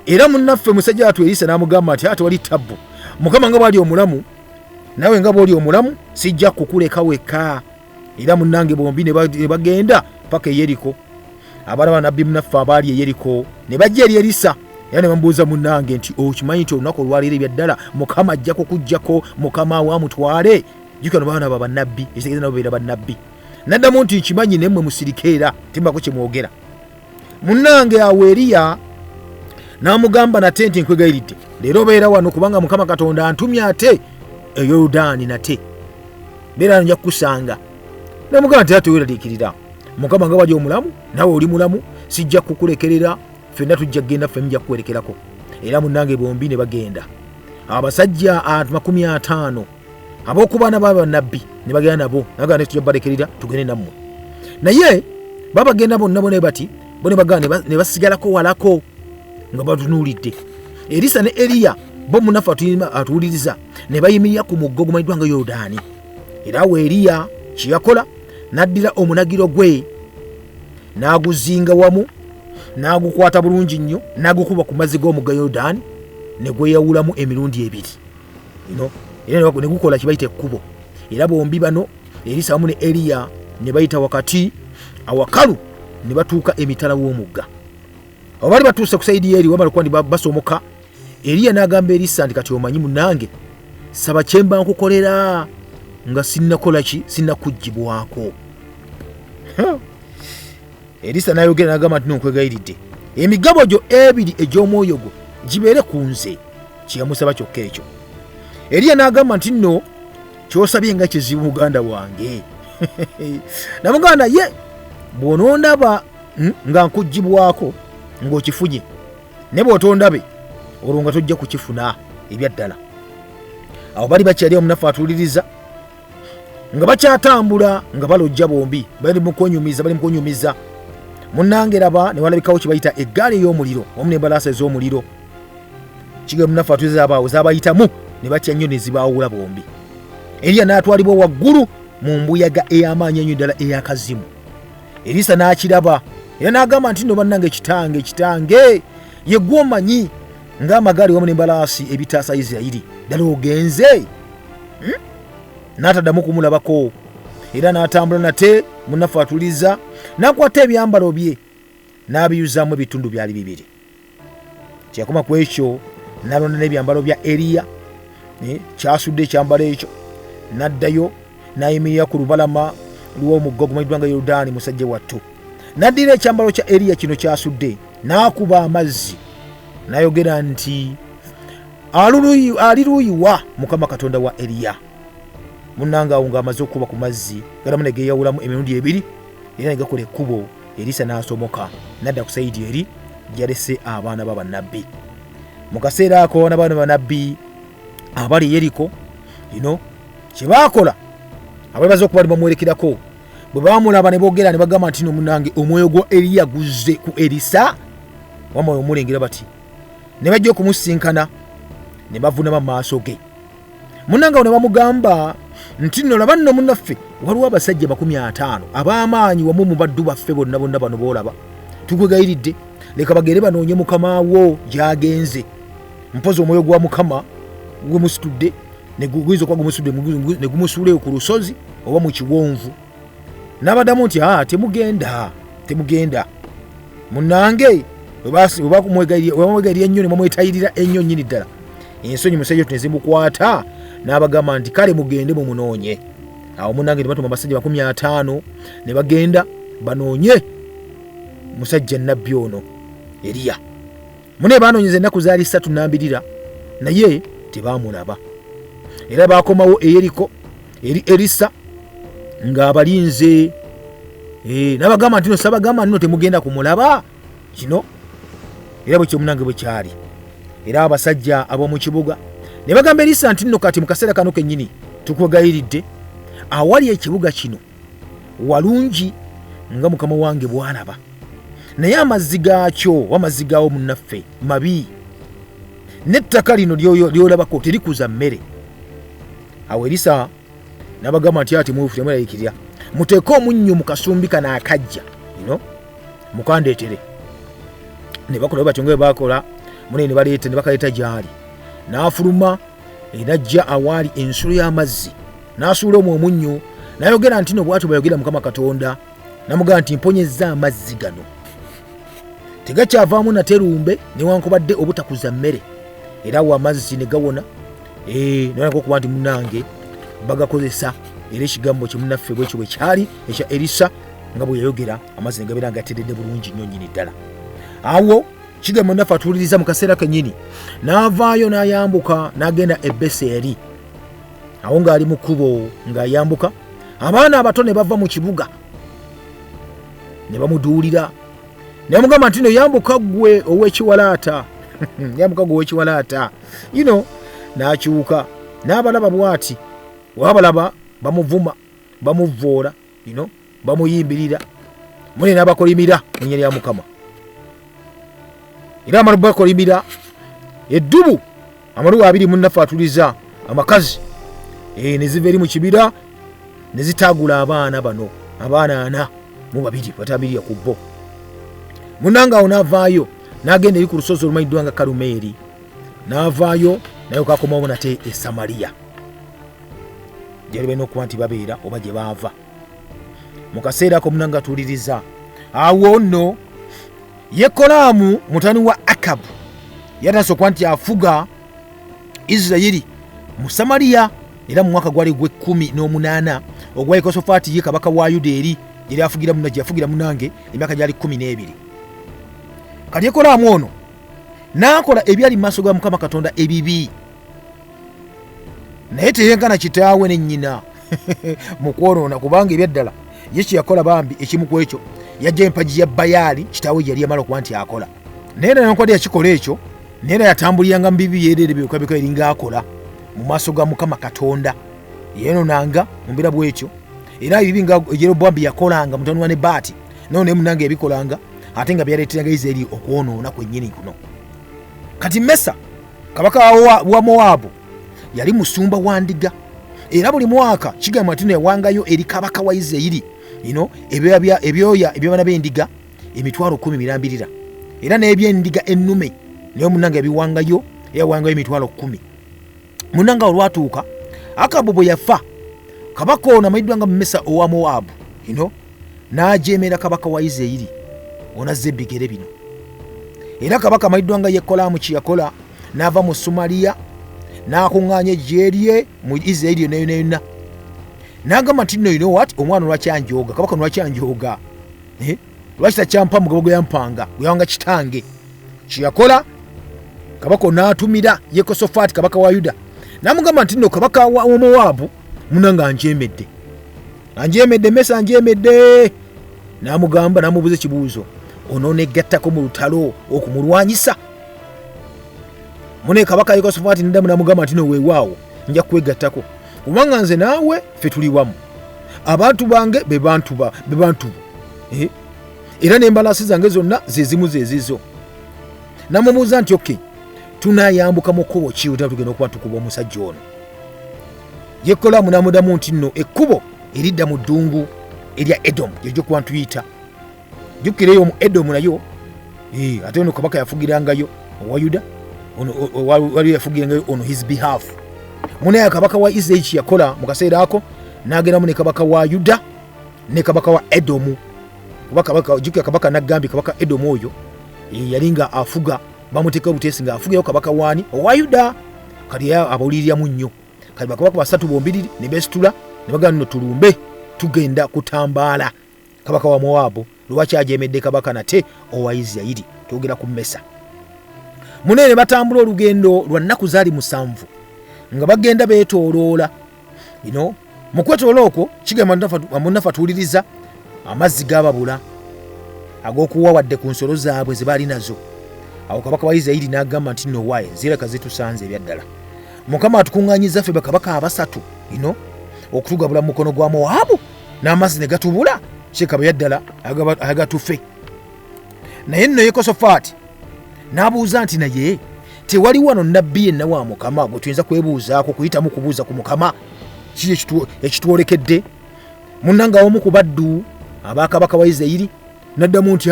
Era munnaffe musajja wattu Erisa n'amugamba nti ate wali tabbu. Mukama nga bw'ali omulamu nawe nga bw'oli omulamu sijja kukuleka wekka. Era munnange bombi ne bagenda paka e Yeriko. Abaana bannabbi munnaffe abaali e Yeriko ne bajja eri Erisa era ne bamubuuza munnange nti okimanyi nti olunaku olwaleero ebya ddala Mukama ajja kukujjako mukama we amutwale? Jukano baana ba bannabbi ekitegeeza nabo beera bannabbi. N'addamu nti nkimanyi naye mmwe musirike era timbako kye mwogera. Munnange awo Eriya n'amugamba nate nti nkwegayiridde leero beera wano kubanga Mukama Katonda antumye ate e Yoludaani nate. Beera nja kukusanga. N'amugamba nti ate weeraliikirira Mukama nga bw'ali omulamu nawe oli mulamu sijja kukulekerera ffenna tujja kgenda ffe mujja kukuwerekerako. Era munnange bombi ne bagenda. Abasajja 50 ab'okubaana b'abannabbi ne bagenda nabo naga ne tujja balekerera tugende nammwe. Naye babagenda bonna bati bone baganda ne basigalako walako nga batunuulidde. Erisa ne Eriya bo munnaffe atuwuliriza ne bayimirira ku muggo gumanyiddwa nga Yoludaani. Era awo Eriya kye yakola n'addira omunagiro gwe n'aguzinga wamu n'agukwata bulungi nnyo n'agukuba ku mazzi g'omugga Yoludaani ne gweyawulamu emirundi ebiri. Era ne gukola kye bayita ekkubo. Era bombi bano Erisa wamu ne Eriya ne bayita wakati awakalu ne batuuka emitala w'omugga. Awo bali batuuse ku sayidi eri wamala okuba basomoka. Eriya n'agamba Erisa nti kati omanyi munnange saba kye mba nkukolera nga sinnakola ki sinnakuggyibwako. Erisa n'ayogera n'agamba nti nkwegayiridde emigabo gyo ebiri egy'omwoyo gwo gibeere ku nze. Kye yamusaba kyokka ekyo. Eriya n'agamba nti nno ky'osabye nga kizibu muganda wange. Namuganda ye bw'onoondaba nga nkuggyibwako ng'okifunye ne bw'otondabe olwo nga tojja kukifuna ebya ddala. Awo bali bakyali omunaffe atuuliriza nga bakyatambula nga balojja bombi bali mu kunyumiza. Munnange raba ne walabikawo kye bayita eggaali ey'omuliro wamu n'embalaasi ez'omuliro. Kigero munnaffe atuuliriza abaawo z'abayitamu ne batya nnyo ne zibaawula bombi. Eriya n'atwalibwa waggulu mu mbuyaga ey'amaanyi ennyo ddala ey'akazimu. Erisa n'akiraba era n'agamba nti nno bannange kitange ye ggwe omanyi ng'amagaali wamu n'embalaasi ebitaasa Isirayiri ddala ogenze. N'ataddamu kumulabako era n'atambula nate munnaffe atuliza n'akwata ebyambalo bye n'abiyuzaamu ebitundu byali bibiri. Kyakoma ku ekyo n'alonda n'ebyambalo bya Eriya kyasudde ekyambalo ekyo n'addayo n'ayimirira ku lubalama lw'omugga ogumanyiddwa nga Yoludaani musajja wattu. N'addira ekyambalo kya Eriya kino kyasudde n'akuba amazzi n'ayogera nti ali luuyiwa Mukama Katonda wa Eriya. Munnanga awo ng'amaze okuba ku mazzi galamu ne geeyawulamu emirundi ebiri era ne gakola ekkubo. Erisa n'asomoka n'adda ku sayidi eri gyalese abaana b'abannabbi. Mu kaseera ako n'abaana b'abannabbi abali Yeriko kye baakola abeebaza okuba bamwerekerako bwe baamulaba ne boogera ne bagamba nti munnange omwoyo gwa Eriya guzze ku Erisa. wamma omulengera bati ne bajja okumusinkana ne bavunama maaso ge. Munnange ne bamugamba nti nno laba nno munnaffe waliwo abasajja 50 ab'amaanyi wamu mu baddu baffe bonna bano boolaba, tukwegayiridde leka bagere banoonye mukama wo gy'agenze. Mpozi omwoyo gwa mukama gwe musitudde ne guyinza okuba gumusudde ne gumusuuleyo ku lusozi oba mu kiwonvu. N'abaddamu nti temugenda munnange webamwegayirira ennyo ne bamwetayirira ennyo nnyini ddala. Ensonyi musajja tunezimukwata n'abagamba nti kale mugende mumunoonye. Awo munnange ne batuma abasajja 50 ne bagenda banoonye musajja Nabbi ono Eriya. Mune banoonyeza ennaku zaali 3 naye tebaamulaba. Era baakomawo e Yeriko eri Erisa ng'abalinze. N'abagamba nti no sabagamba nno temugenda kumulaba kino. Era bwe kyomunange bwe kyali. Era abasajja ab'omu kibuga ne bagamba Erisa nti nno kati mu kaseera kano kennyini tukwegayiridde awali ekibuga kino walungi nga mukama wange bw'alaba, naye amazzi gaakyo wamazzi gaawo munnaffe mabi, n'ettaka lino lyolabako terikuza mmere. Awo Erisa n'abagamba nti ati temweraliikirira, muteeke omunnyo mu kasumbi kano akajja mukandeetere. Ne bakola batyo nga bwe baakola. Mune ne bakaleeta gy'ali, n'afuluma n'ajja awaali ensulo y'amazzi n'asuula omwo omunnyo, n'ayogera nti no bw'atyo bayogera Mukama Katonda, n'amugamba nti mponyezza amazzi gano tegakyavaamu naterumbe newankubadde obutakuza mmere. Era awo amazzi ne gawona. Nolako okuba nti munnange bagakozesa era ekigambo kye munnaffe bwekyo bwe kyali ekya Erisa nga bwe yayogera, amazzi ne gabeera ngateredde bulungi nnyo nnyini ddala. Awo kigambo munnaffe atuuliriza mu kaseera kennyini n'avaayo n'ayambuka n'agenda e Beseri. Awo ng'ali mu kkubo ng'ayambuka, abaana abato ne bava mu kibuga ne bamuduulira ne bamugamba nti no yambuka ggwe ow'ekiwalaata yambuka ggwe ow'ekiwalaata. N'akyuka n'abalaba bw'ati, waabalaba bamuvuma bamuvvoola bamuyimbirira. Mune n'abakolimira mu nnya lya Mukama. Era amalu bakolimira eddubu amalu 2 munnaffe atuliza amakazi ne ziva eri mu kibira ne zitaagula abaana bano abaana 42 batambirira ku bo. Munnange awo n'avaayo n'agenda eri ku lusozi olumanyiddwa nga Kalumeeri, n'avaayo naye kakomawo nate e Samaliya gyali balina okuba nti babeera oba gye baava. Mu kaseera ako munnange atuuliriza awo nno Yekolaamu mutani wa Akabu yatandise okuba nti afuga Isirayiri mu Samaliya. Era mu mwaka gwali gwe-18 ogwa Yekosafaati ye kabaka wa Yuda eri gyali afugira munna gyafugira munnange emyaka gyali 12. Kati Yekolaamu ono n'akola ebyali mu maaso ga Mukama Katonda ebibi, naye teyenkana kitaawe ne nnyina mu kwonoona, kubanga ebyaddala ye kye yakola bambi ekimu ku ekyo yajja empagi ya Bayaali kitaawe yali yamala okuba nti akola. Naye newankubadde yakikola ekyo, naye yatambuliranga mu bibi yeereere byokabika eringa akola mu maaso ga Mukama Katonda, yeenoonanga mu mbira bw'ekyo. Era ebibi nga Yerobowaamu yakolanga mutani wa Nebaati naye ne munnange yabikolanga ate nga byaleeteranga Isirayiri okwonoona kwennyini kuno. Kati Mesa kabaka wa Mowaabu yali musumba wa ndiga, era buli mwaka kigamba nti yawangayo eri kabaka wa Isirayiri ebyoya eby'abaana b'endiga 10,000 birambirira, era n'ebyendiga ennume naye munnange yabiwangayo, yawangayo 10,000. Munnange olwatuuka Akabu bwe yafa, kabaka ono amanyiddwa nga Mesa owa Mowaabu n'ajeemera kabaka wa Isirayiri onazza ebigere bino. Era kabaka amanyiddwa nga Yekolaamu kye yakola, n'ava mu Somaliya n'akuŋŋaanya eggye lye mu Isirayiri yonna. N'agamba nti nno what omwana lwaki anjooga, kabaka lwaki anjooga, lwaki takyampa mugabo gwe yampanga gwe yawanga kitange. Kye yakola kabaka n'atumira Yekosafaati kabaka wa Yuda n'amugamba nti nno kabaka wa Mowaabu munnange anjeemedde Mesa anjeemedde. N'amugamba n'amubuuza ekibuuzo, onoonegattako mu lutalo okumulwanyisa? Mune kabaka Yekosafaati n'addamu n'amugamba nti no weewaawo nja kwegattako, kubanga nze naawe ffe tuli wamu, abantu bange be bantu era n'embalaasi zange zonna ze zimu ze zizo. namubuuza nti okay tunayambuka mu kkubo ki ota tugenda okuba tukuba omusajja ono. Yekolaamu n'amudamu nti nno ekkubo eridda mu ddungu erya Edomu gyegyo kuba ntuyita. Jjukkireyo mu Edomu nayo ate ono Kabaka yafugirangayo owa Yuda wali yafugirangayo on his behalf. Munaye Kabaka wa Israel yakola mu kaseera ako n'agendamu ne Kabaka wa Yuda ne Kabaka wa Edomu. Jjukira Kabaka n'agambye Kabaka Edomu oyo yali nga afuga bamuteeka obuteesi nga afugayo Kabaka waani owa Yuda. Kati abawuliriramu nnyo. Kati bakabaka basatu bombiriri ne beesitula ne bagamba nno tulumbe tugenda kutambaala Kabaka wa Mowabu lwaki ajemedde Kabaka nate owa Isirayiri twogera ku mmesa. Munene ne batambula olugendo lwa nnaku zaali 7 nga bagenda beetooloola. Mu kwetoola okwo kigamba munnafu atuwuliriza amazzi gababula ag'okuwa wadde ku nsolo zaabwe ze baali nazo. Awo Kabaka wa Isirayiri n'agamba nti nno waaye nzireka zitusanze ebyaddala. Mukama atukuŋŋaanyiza ffe bakabaka abasatu okutugabula mu mukono gwa Mowabu n'amazzi ne gatubula kyekaba yaddala agatufe. Naye nno Yekosafaati n'abuuza nti naye tewali wano nnabbi yenna wa Mukama gwe tuyinza kwebuuzaako kuyitamu kubuuza ku Mukama ki ekitwolekedde? Munnanga omu ku baddu abakabaka wa Isirayiri n'addamu nti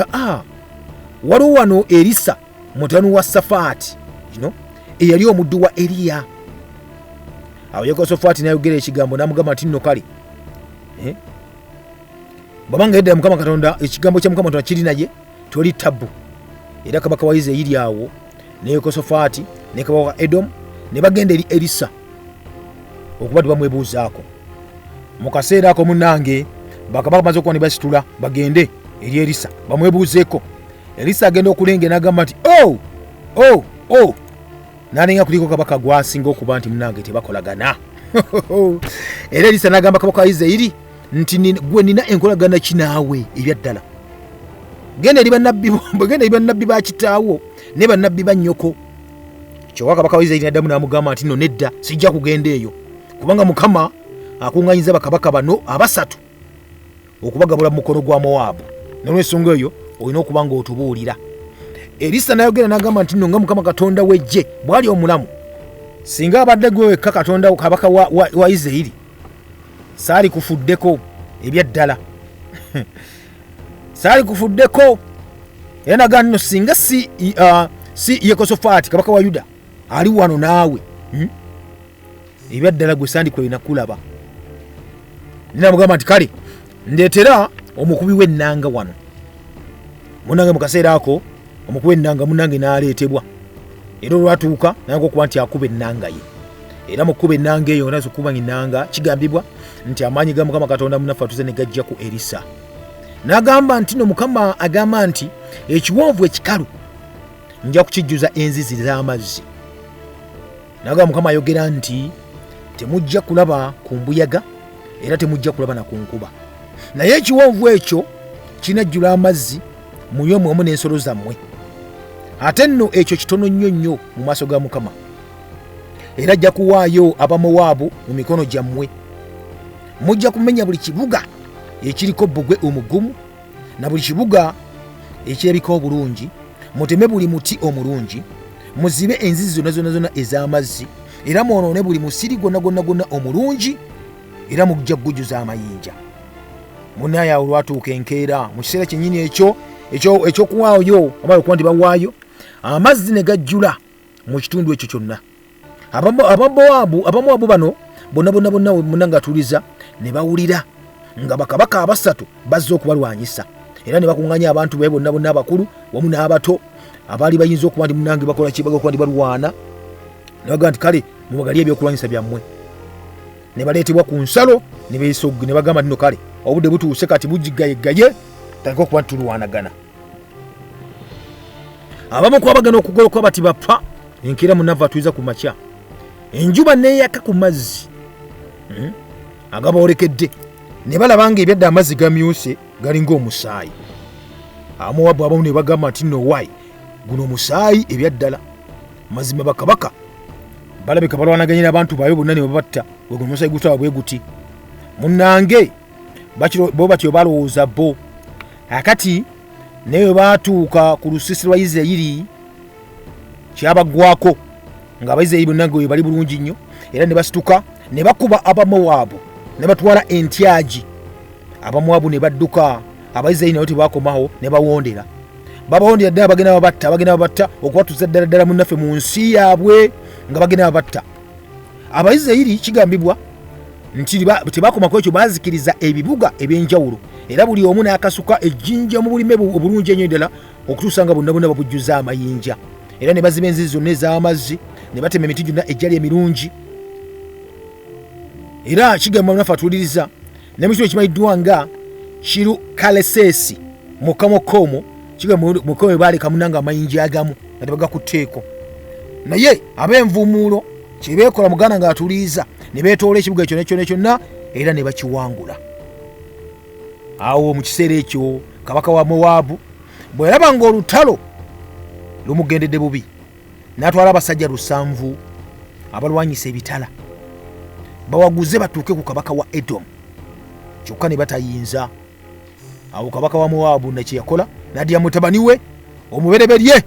waliwo wano Erisa mutanu wa Safaati eyali omuddu wa Eriya. Awo Yekosafaati n'ayogera ekigambo n'amugamba nti nno kale bw'abanga yeddala Mukama Katonda ekigambo kya Mukama Katonda kiri naye toli tabbu. Era Kabaka wa Isirayiri awo ne Yekosafaati ne Kabaka wa Edomu ne bagenda eri Erisa okuba tebamwebuuzaako. Mu kaseera ako munnange bakabaka bamaze okuba ne basitula bagende eri Erisa bamwebuuzeeko. Erisa agenda okulengera n'agamba nti n'alinga kuliko Kabaka gwasinga okuba nti munnange tebakolagana. Era Erisa n'agamba Kabaka wa Isirayiri nti gwe nina enkolagana kinaawe ebyaddala. Genda eri bannabbi ba kitaawo ne bannabbi ba nnyoko. Kyokka Kabaka wa Isirayiri n'addamu n'amugamba nti nno nedda sijja kugenda eyo kubanga Mukama akuŋŋaanyiza bakabaka bano abasatu okubagabula mu mukono gwa Mowabu. N'olw'ensonga eyo olina okuba ng'otubuulira. Erisa n'ayogera n'agamba nti nno nga Mukama Katonda w'eggye bw'ali omulamu singa abadde gwe wekka Katonda Kabaka wa Isirayiri saali kufuddeko ebyaddala. Saali kufuddeko. Era n'agamba nno singa si Yekosafaati Kabaka wa Yuda ali wano naawe ebyaddala gwe sandikwalina kulaba. Ninamugamba nti kale ndeetera omukubi w'ennanga wano. Munnange mu kaseera ako omukubi w'ennanga munnange n'aleetebwa. Era olwatuuka nange okuba nti akuba ennanga ye. Era mu kuba ennanga eyo nazo kuba ennanga kigambibwa nti amaanyi ga Mukama Katonda munnaffe atuze ne gajja ku Erisa. N'agamba nti no Mukama agamba nti ekiwonvu ekikalu nja kukijjuza enzizi z'amazzi. N'agamba Mukama ayogera nti temujja kulaba ku mbuyaga era temujja kulaba na ku nkuba. Naye ekiwonvu ekyo kinajjula amazzi munywe mwomu n'ensolo zammwe. Ate nno ekyo kitono nnyo nnyo mu maaso ga Mukama. Era ajja kuwaayo Abamowabu mu mikono gyammwe. Mujja kumenya buli kibuga ekiriko bbugwe omugumu na buli kibuga ekirabika obulungi. Muteme buli muti omulungi. Muzibe enzizi zonna ez'amazzi. Era mwonoone buli musiri gwonna omulungi. Era mujja kugujjuza amayinja. Munnaye awo olwatuuka enkeera mu kiseera kyennyini ekyokuwaayo amala okuba nti bawaayo amazzi ne gajjula mu kitundu ekyo kyonna. Abamowabu bano bonna munnange atuuliza ne bawulira nga bakabaka abasatu bazze okubalwanyisa. Era ne bakuŋŋaanya abantu be bonna abakulu wamu n'abato abaali bayinza okuba nti munnange bakola ki okuba nti balwana. Ne bagamba nti kale mubagalye ebyokulwanyisa byammwe. Ne baleetebwa ku nsalo ne bagamba nti no kale obudde butuuse kati bugigayegaye tandika okuba nti tulwanagana. Abamu kuba bagenda okugoloka bati bapfa enkeera munnava atuiza ku makya. Enjuba neeyaka ku mazzi agaboolekedde ne balaba nga ebyadde amazzi gamyuse galinga omusaayi. Abamowabu abamu ne bagamba nti nno waayi guno omusaayi ebyaddala. Mazima bakabaka balabika balwanaganyira abantu baabwe bonna ne babatta gwe guno omusaayi gutaba bwe guti. Munnange bo batyo balowooza bo. Akati naye baatuuka ku lusisi lwa Isirayiri kyabagwako nga Abayisirayiri bonna nga bali bulungi nnyo era ne basituka ne bakuba Abamowabu ne batwala entyaji. Abamowabu ne badduka, Abayisirayiri nabo tebakomawo ne bawondera. Babawondera ddala bagenda babatta okubatuusa ddala munnaffe mu nsi yaabwe nga bagenda babatta. Abayisirayiri kigambibwa nti tebakomako ekyo, baazikiriza ebibuga eby'enjawulo era buli omu n'akasuka ejjinja mu bulime obulungi ennyo ddala okutuusa nga bonna babujjuza amayinja. Era ne baziba enzizi zonna ez'amazzi, ne batema emiti gyonna egyali emirungi. Era kigamba munaffe atuwuliriza ne mu kino ekimanyiddwa nga Kiru Kalesesi Mukamokomo, kigamba mukomo baaleka munanga amayinja agamu nga tebagakutteeko. Naye ab'envuumuulo kye beekola muganda nga atuliiza ne beetoola ekibuga kyonna era ne bakiwangula. Awo mu kiseera ekyo kabaka wa Mowabu bwe yalaba ng'olutalo lumugendedde bubi, n'atwala abasajja 700 abalwanyisa ebitala bawaguze batuuke ku kabaka wa Edomu, kyokka ne batayinza. Awo kabaka wa Mowabu nakye yakola, n'addira mutabani we omubereberye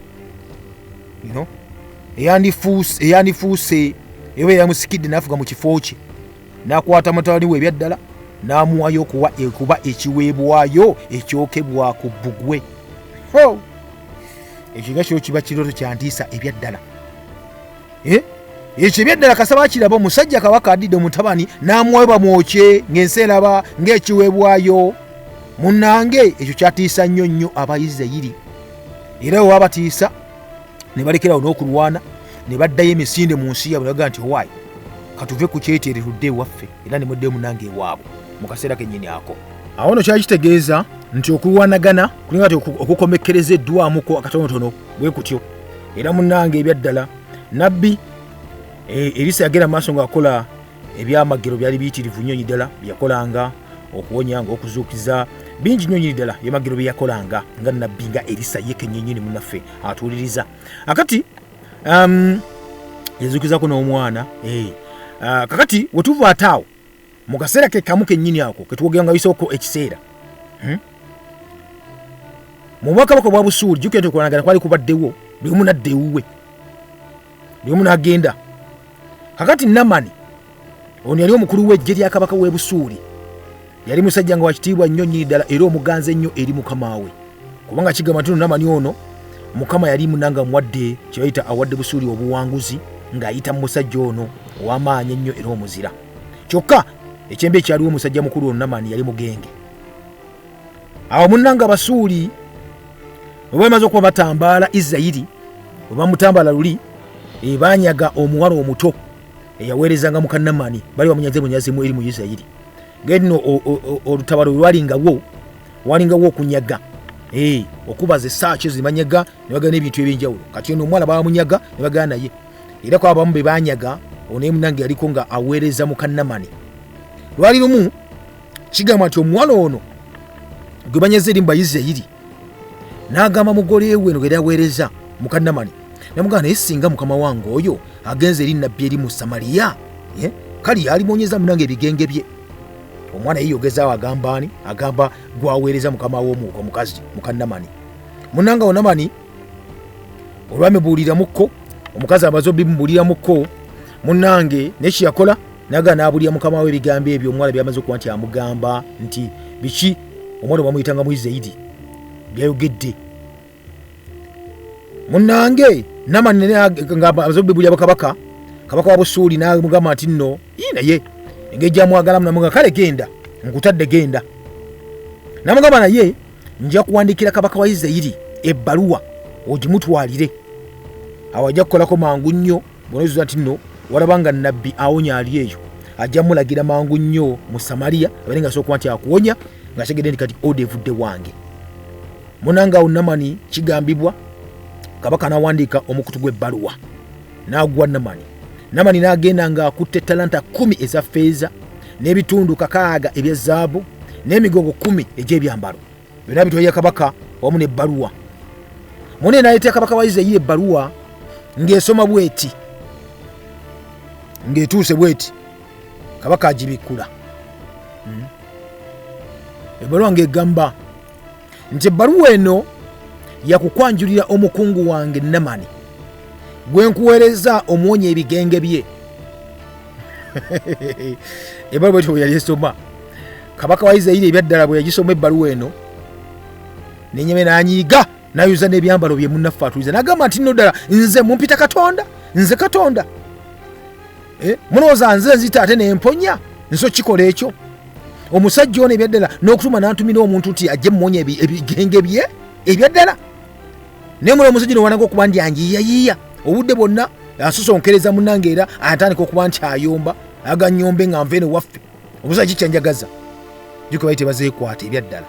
eyandifuuse eba yamusikidde n'afuga mu kifo kye, n'akwata mutabani we ebyaddala n'amuwayo okuba ekiweebwayo ekyokebwa ku bbugwe. Ekyo nga kyo kiba kirooto kyantiisa ebyaddala. Ekyo ebyaddala kasaba akiraba omusajja kabaka addidde omutabani n'amuwayo bamwokye ng'ensi eraba ng'ekiweebwayo. Munnange ekyo kyatiisa nnyo Abayisirayiri, era we wabatiisa ne balekerawo n'okulwana, ne baddayo emisinde mu nsi yaabwe, nebagaa nti owaayi katuve ku kyeteere tudde ewaffe era ne muddeyo munnange ewaabwe mu kaseera kennyini ako. Awo nno kyali kitegeeza nti okulwanagana kulinga ti okukomekkerezeddwamuko akatonotono bwe kutyo. Era munnange ebyaddala Nabbi Erisa yagenda maaso ng'akola ebyamagero byali biyitirivu nnyo ddala byakolanga, okuwonya ng'okuzuukiza bingi nnyo ddala byamagero bye yakolanga nga Nabbi nga Erisa ye kennyini munnaffe atuwuliriza. Akati yazuukizako n'omwana. Kakati we tuva ate awo mu kaseera ke kamu kennyini ako ke tuwogera nga bisooko ekiseera mu bwakabaka bwa Busuuli, jjukira nti okulwanagana kwali kubaddewo, buli omu n'adda ewuwe, buli omu n'agenda. Kakati Namani ono yali omukulu w'eggye lya kabaka w'e Busuuli, yali musajja nga wakitiibwa nnyo nnyini ddala era omuganzi ennyo eri mukama we, kubanga kigamba nti Namani ono mukama yali munanga muwadde kye bayita awadde Busuuli obuwanguzi ng'ayita mu musajja ono ow'amaanyi ennyo era omuzira. Kyokka ekyembe ekyaliwo omusajja mukulu ono Namani yali mugenge. Awo munnanga Abasuuli bwe bamaze okuba batambaala Isirayiri, bwe bamutambaala luli banyaga omuwala omuto eyaweerezanga muka Namani, bali bamunyazeemu eri mu Isirayiri. Ng'edino olutabaalo lwalingawo, walingawo okunyaga, okubaza essaaki zimanyaga ne bagana n'ebintu eby'enjawulo. Kati ono omuwala bamunyaga ne bagana naye, era kwa abamu be banyaga ono munange yaliko nga aweereza muka Namani. Lwali lumu kigamba nti omuwala ono gwe banyaze eri mu Bayisirayiri n'agamba mugole we no era aweereza muka Namani, namugamba naye singa mukama wange oyo agenze eri Nabbi eri mu Samaliya, kali alimonyeza munange ebigenge bye. Omwana yeyogezaawo agamba ani? Agamba gwaweereza mukama w'omukazi muka Namani. Munanga Namani olwamubuuliramuko, omukazi amaze obimubuuliramuko, munange nekye yakola naga n'abuulira mukama we ebigambo ebyo omuwala byamaze okuba nti amugamba nti biki omwana bamuyitanga mu Isirayiri byayogedde. Munange Namani nga amaze obibuulira kabaka wa Busuuli n'amugamba nti nno naye engeri gyamwagalamu, namuga kale genda nkutadde genda. Namugamba naye nja kuwandiikira kabaka wa Isirayiri ebbaluwa ogimutwalire. Awo ajja kukolako mangu nnyo, bw'onozuza nti nno walabanga Nabbi awonya ali eyo, ajja mulagira mangu nnyo mu Samaliya abaire nga asobola nti akuwonya ng'ategedde nti kati oda evudde wange. Munanga awo Namani kigambibwa kabaka n'awandiika omukutu gw'ebbaluwa n'agwa Namani. Namani n'agenda ng'akutte talanta 10 eza ffeeza n'ebitundu 6 ebya zaabu n'emigongo 10 egy'ebyambalo, byonna bitwalira kabaka wamu n'ebbaluwa. Munne n'aleetera kabaka wa Isirayiri ebbaluwa ng'esoma bweti, ng'etuuse bweti, kabaka agibikkula. Ebbaluwa ng'egamba nti ebbaluwa eno yakukwanjulira omukungu wange Namani gwe nkuweereza omuwonya ebigenge bye. Ebbaluwa bwe yali esoma kabaka wa Isirayiri ebyaddala bwe yagisoma ebbaluwa eno nenyeme n'anyiiga n'ayuza n'ebyambalo bye munnaffe atuliza n'agamba nti nno ddala nze mumpita Katonda, nze Katonda munooza nze nzita ate n'emponya nso kikola ekyo. Omusajja ono ebyaddala n'okutuma n'antumira omuntu nti ajje mmuwonya ebigenge bye ebyaddala naye mula omusajja nowananga okuba ndi anjiyiyayiiya obudde bwonna asosonkereza munnange era atandika okuba nti ayomba aganyombe nga nveeno waffe omusajja kikyanjagaza juko baite bazeekwata ebyaddala.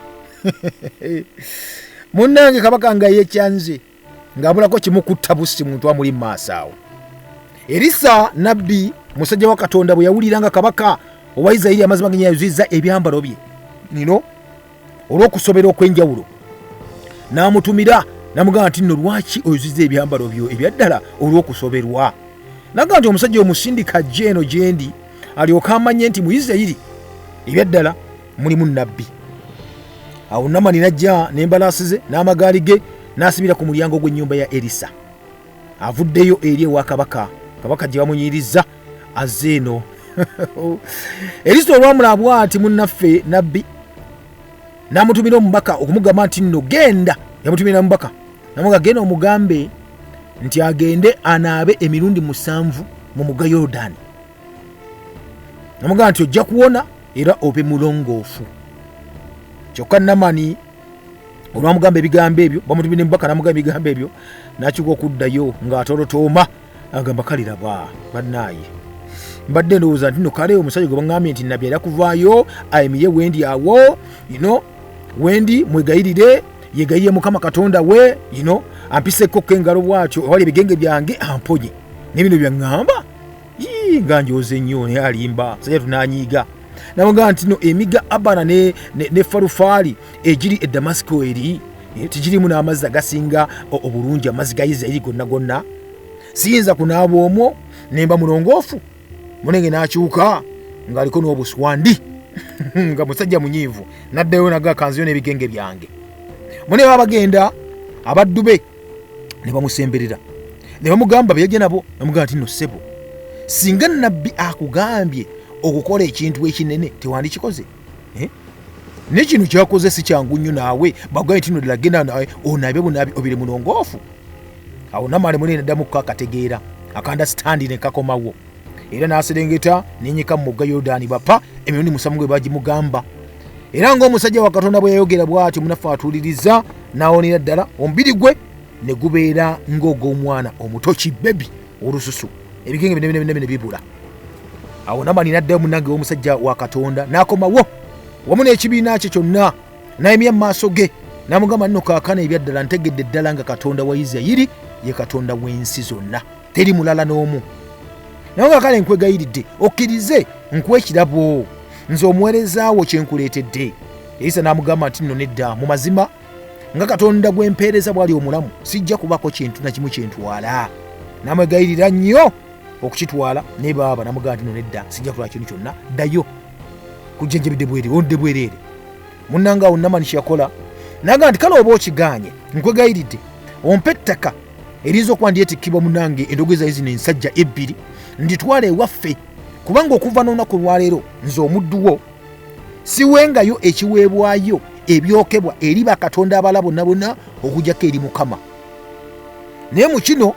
Munnange kabaka nga yekyanze ng'abulako kimu kutta busi muntu amuli mu maaso awo. Erisa Nabbi musajja wa Katonda bwe yawuliranga kabaka owa Isirayiri amazima ge yayuzizza ebyambalo bye nino olw'okusobera okw'enjawulo n'amutumira n'amugamba nti nno lwaki oyuzizza ebyambalo byo ebyaddala olw'okusoberwa. N'agamba nti omusajja omusindika ajje eno gye ndi alyoke amanye nti mu Isirayiri ebyaddala mulimu Nabbi. Awo Namani n'ajja n'embalaasi ze n'amagaali ge n'asibira ku mulyango gw'ennyumba ya Erisa. Avuddeyo eri ewa kabaka, kabaka gye bamunyirizza azze eno. Erisa olwamulabwa ati munnaffe Nabbi n'amutumira omubaka okumugamba nti nno genda. Yamutumira omubaka n'amugamba genda omugambe nti agende anaabe emirundi 7 mu mugga Yoludaani. N'amugamba nti ojja kuwona era obe mulongoofu. Kyokka Namani olwamugamba ebigambo ebyo bamutumira omubaka n'amugamba ebigambo ebyo n'akyuka okuddayo ng'atolotooma agamba kaliraba bannaaye mbadde ndowooza nti nno kale omusajja gwe baŋŋambye nti Nabbi era kuvaayo ayimire wendi awo wendi mwegayirire yegayire Mukama Katonda we ampiseko engalo bw'atyo ewali ebigenge byange amponye n'ebino byaŋŋamba nga njoze nnyo naye alimba sajja tunanyiiga. Namugamba nti no emiga Abana ne Falufaali egiri e Damasiko eri tigirimu n'amazzi agasinga obulungi amazzi ga Isirayiri gonna siyinza kunaaba omwo nemba mulongoofu. Munenge n'akyuka ng'aliko n'obuswandi nga musajja munyiivu n'addayo nagakanziyo n'ebigenge byange. Mune babagenda abaddu be ne bamusemberera ne bamugamba byeje nabo namugamba nti no ssebo singa Nabbi akugambye okukola ekintu ekinene tewandikikoze n'ekintu kyakoze si kyangu nnyo naawe bagambye nti no ddala genda nawe onaabe bunaabi obire mulongoofu. Awo Namani munene addamu kakategeera akandasitandi ne kakomawo era n'aserengeta n'enyika mu mugga Yoludaani bapa emirundi 7 gwe bagimugamba. Era ng'omusajja wa Katonda bwe yayogera bw'atyo munaffe atuuliriza n'awonera ddala omubiri gwe ne gubeera ng'ogw'omwana omuto kibebi olususu ebigenge bine bibula. Awo Namani n'addayo munnange w'omusajja wa Katonda n'akomawo wamu n'ekibiina kye kyonna n'ayimya mu maaso ge n'amugamba nno kaakano ebyaddala ntegedde ddala nga Katonda wa Isirayiri ye Katonda w'ensi zonna teri mulala n'omu. Naye nga kale nkwegayiridde okkirize nkuwe ekirabo nze omuweerezaawo kye nkuleetedde. Erisa n'amugamba nti nno nedda mu mazima nga Katonda gwe mpeereza bw'ali omulamu sijja kubako kintu na kimu kye ntwala. N'amwegayirira nnyo okukitwala naye baaba n'amugamba nti nno nedda sijja kutwala kintu kyonna ddayo kujjenjebedde bwereere odde bwereere. Munnange awo Namani kyeyakola n'agamba nti kale oba okiganye nkwegayiridde ompe ettaka erinza okuba ndyetikkibwa munnange endogoyi zino ensajja 2 nditwala ewaffe kubanga okuva n'olunaku lwaleero nze omudduwo siwengayo ekiweebwayo ebyokebwa eri bakatonda abala bonna okujjako eri Mukama. Naye mu kino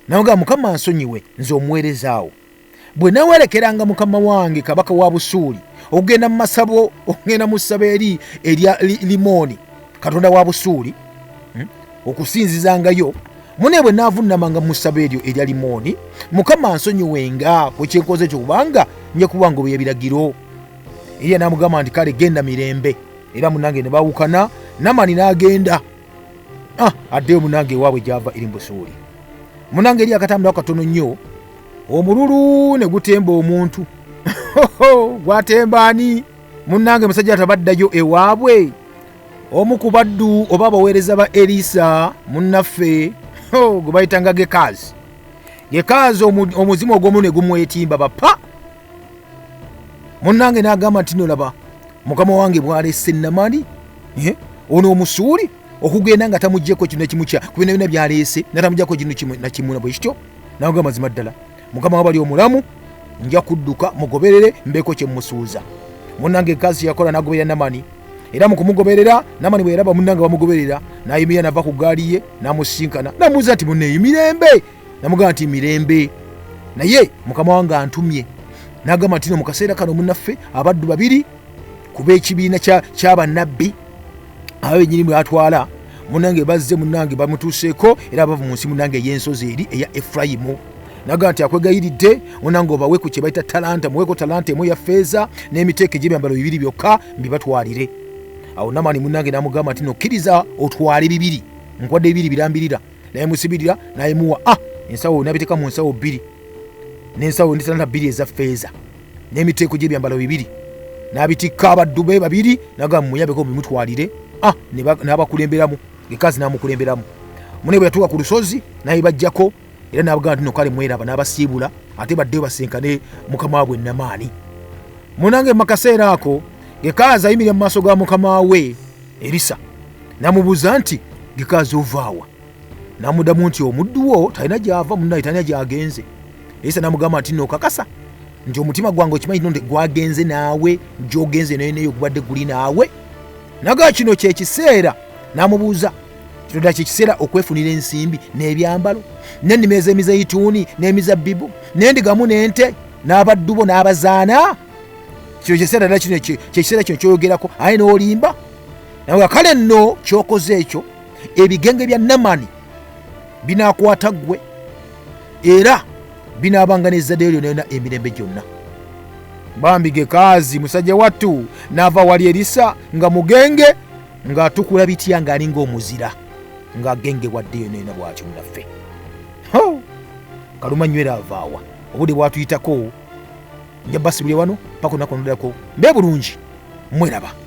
n'amugamba Mukama ansonyiwe nze omuweerezaawo bwe nawerekeranga mukama wange kabaka wa Busuuli ogenda mu masabo ogenda mu ssabo erya Limoni Katonda wa Busuuli okusinzizangayo mune bwe naavunnamanga mu ssabo eryo erya Limoni Mukama ansonyiwenga ku kyenkoze ekyo kubanga nje kubanga bwe yabiragiro. Eriya n'amugamba nti kale genda mirembe. Era munange ne bawukana Namani n'agenda addeyo munange ewaabwe gy'ava eri mu Busuuli. Munange Eriya akatambula katono nnyo omululu ne gutemba omuntu gwatembaani munange musajja tabaddayo ewaabwe omu ku baddu oba abaweereza ba Erisa munnaffe gwe bayitanga Gekazi. Gekazi omuzimu ogw'omu ne gumwetimba bapa. Munnange n'agamba nti no laba mukama wange bw'alesse Namani ono Omusuuli okugenda nga tamugyeko kino ekimukya kubina bina byaleese natamugyako kino kimu na kimu na bwe kityo naga mazima ddala mukama wabali omulamu nja kudduka mugoberere mbeko kye musuuza munnange kazi yakola nagoberera Namani era mu kumugoberera Namani bwe yaraba munnange bamugoberera nayimirira nava ku gaali ye namusinkana namuuza nti munne mirembe namugamba nti mirembe naye mukama wange antumye nagamba nti no mu kaseera kano munnaffe abaddu babiri kuba ekibiina kyaba Nabbi abe nyirimu atwala munnange bazze munnange bamutuuseeko era bava mu nsi munnange ey'ensozi eri eya Efurayimu naga nti akwegayiridde munnange obawe ku kye bayita talanta muweeko talanta emu ya feeza n'emiteeko egy'ebyambalo 2 byokka mbibatwalire awo Namani munnange namugamba nti nokkiriza otwale 2 nkwadde 2 birambirira naye musibirira naye muwa ensawo nabiteeka mu nsawo 2 n'ensawo ndi talanta 2 eza feeza n'emiteeko gy'ebyambalo 2 nabitikka abaddu be 2 naga muyabeko bimutwalire n'abakulemberamu gekazi namukulemberamu mune bwe yatuuka ku lusozi naye bajjako era n'abagamba nti no kale mweraba n'abasiibula ate baddeyo basenkane mukama wabwe Namani munange mu kaseera ako gekazi ayimirira mu maaso ga mukama we Erisa namubuuza nti gekazi ovaawa namuddamu nti omuddu wo talina gy'ava munnaye talina gy'agenze Erisa namugamba nti no kakasa nti omutima gwange okimanyi nti gwagenze naawe gy'ogenze naye ogubadde guli naawe naga kino kyekiseera namubuuza kitodda kyekiseera okwefunira ensimbi n'ebyambalo n'ennimiro ez'emizeyituuni n'emizabbibu n'endigamu n'ente n'abaddu bo n'abazaana kino kiseera ddala kino kyekiseera kino kyoyogerako aye n'olimba nawe kale nno kyokoze ekyo ebigenge bya Namani binaakwata ggwe era binaabanga n'ezzadde lyo lyonna emirembe gyonna bambi gekazi musajja wattu n'ava wali Erisa nga mugenge ng'atukula bitya ng'alinga omuzira ng'agenge waddeyo nena bw'atyo munaffe kaluma nywera avaawa obudde bwatuyitako nja basibulye wano paka onaku onodako mbe bulungi mweraba.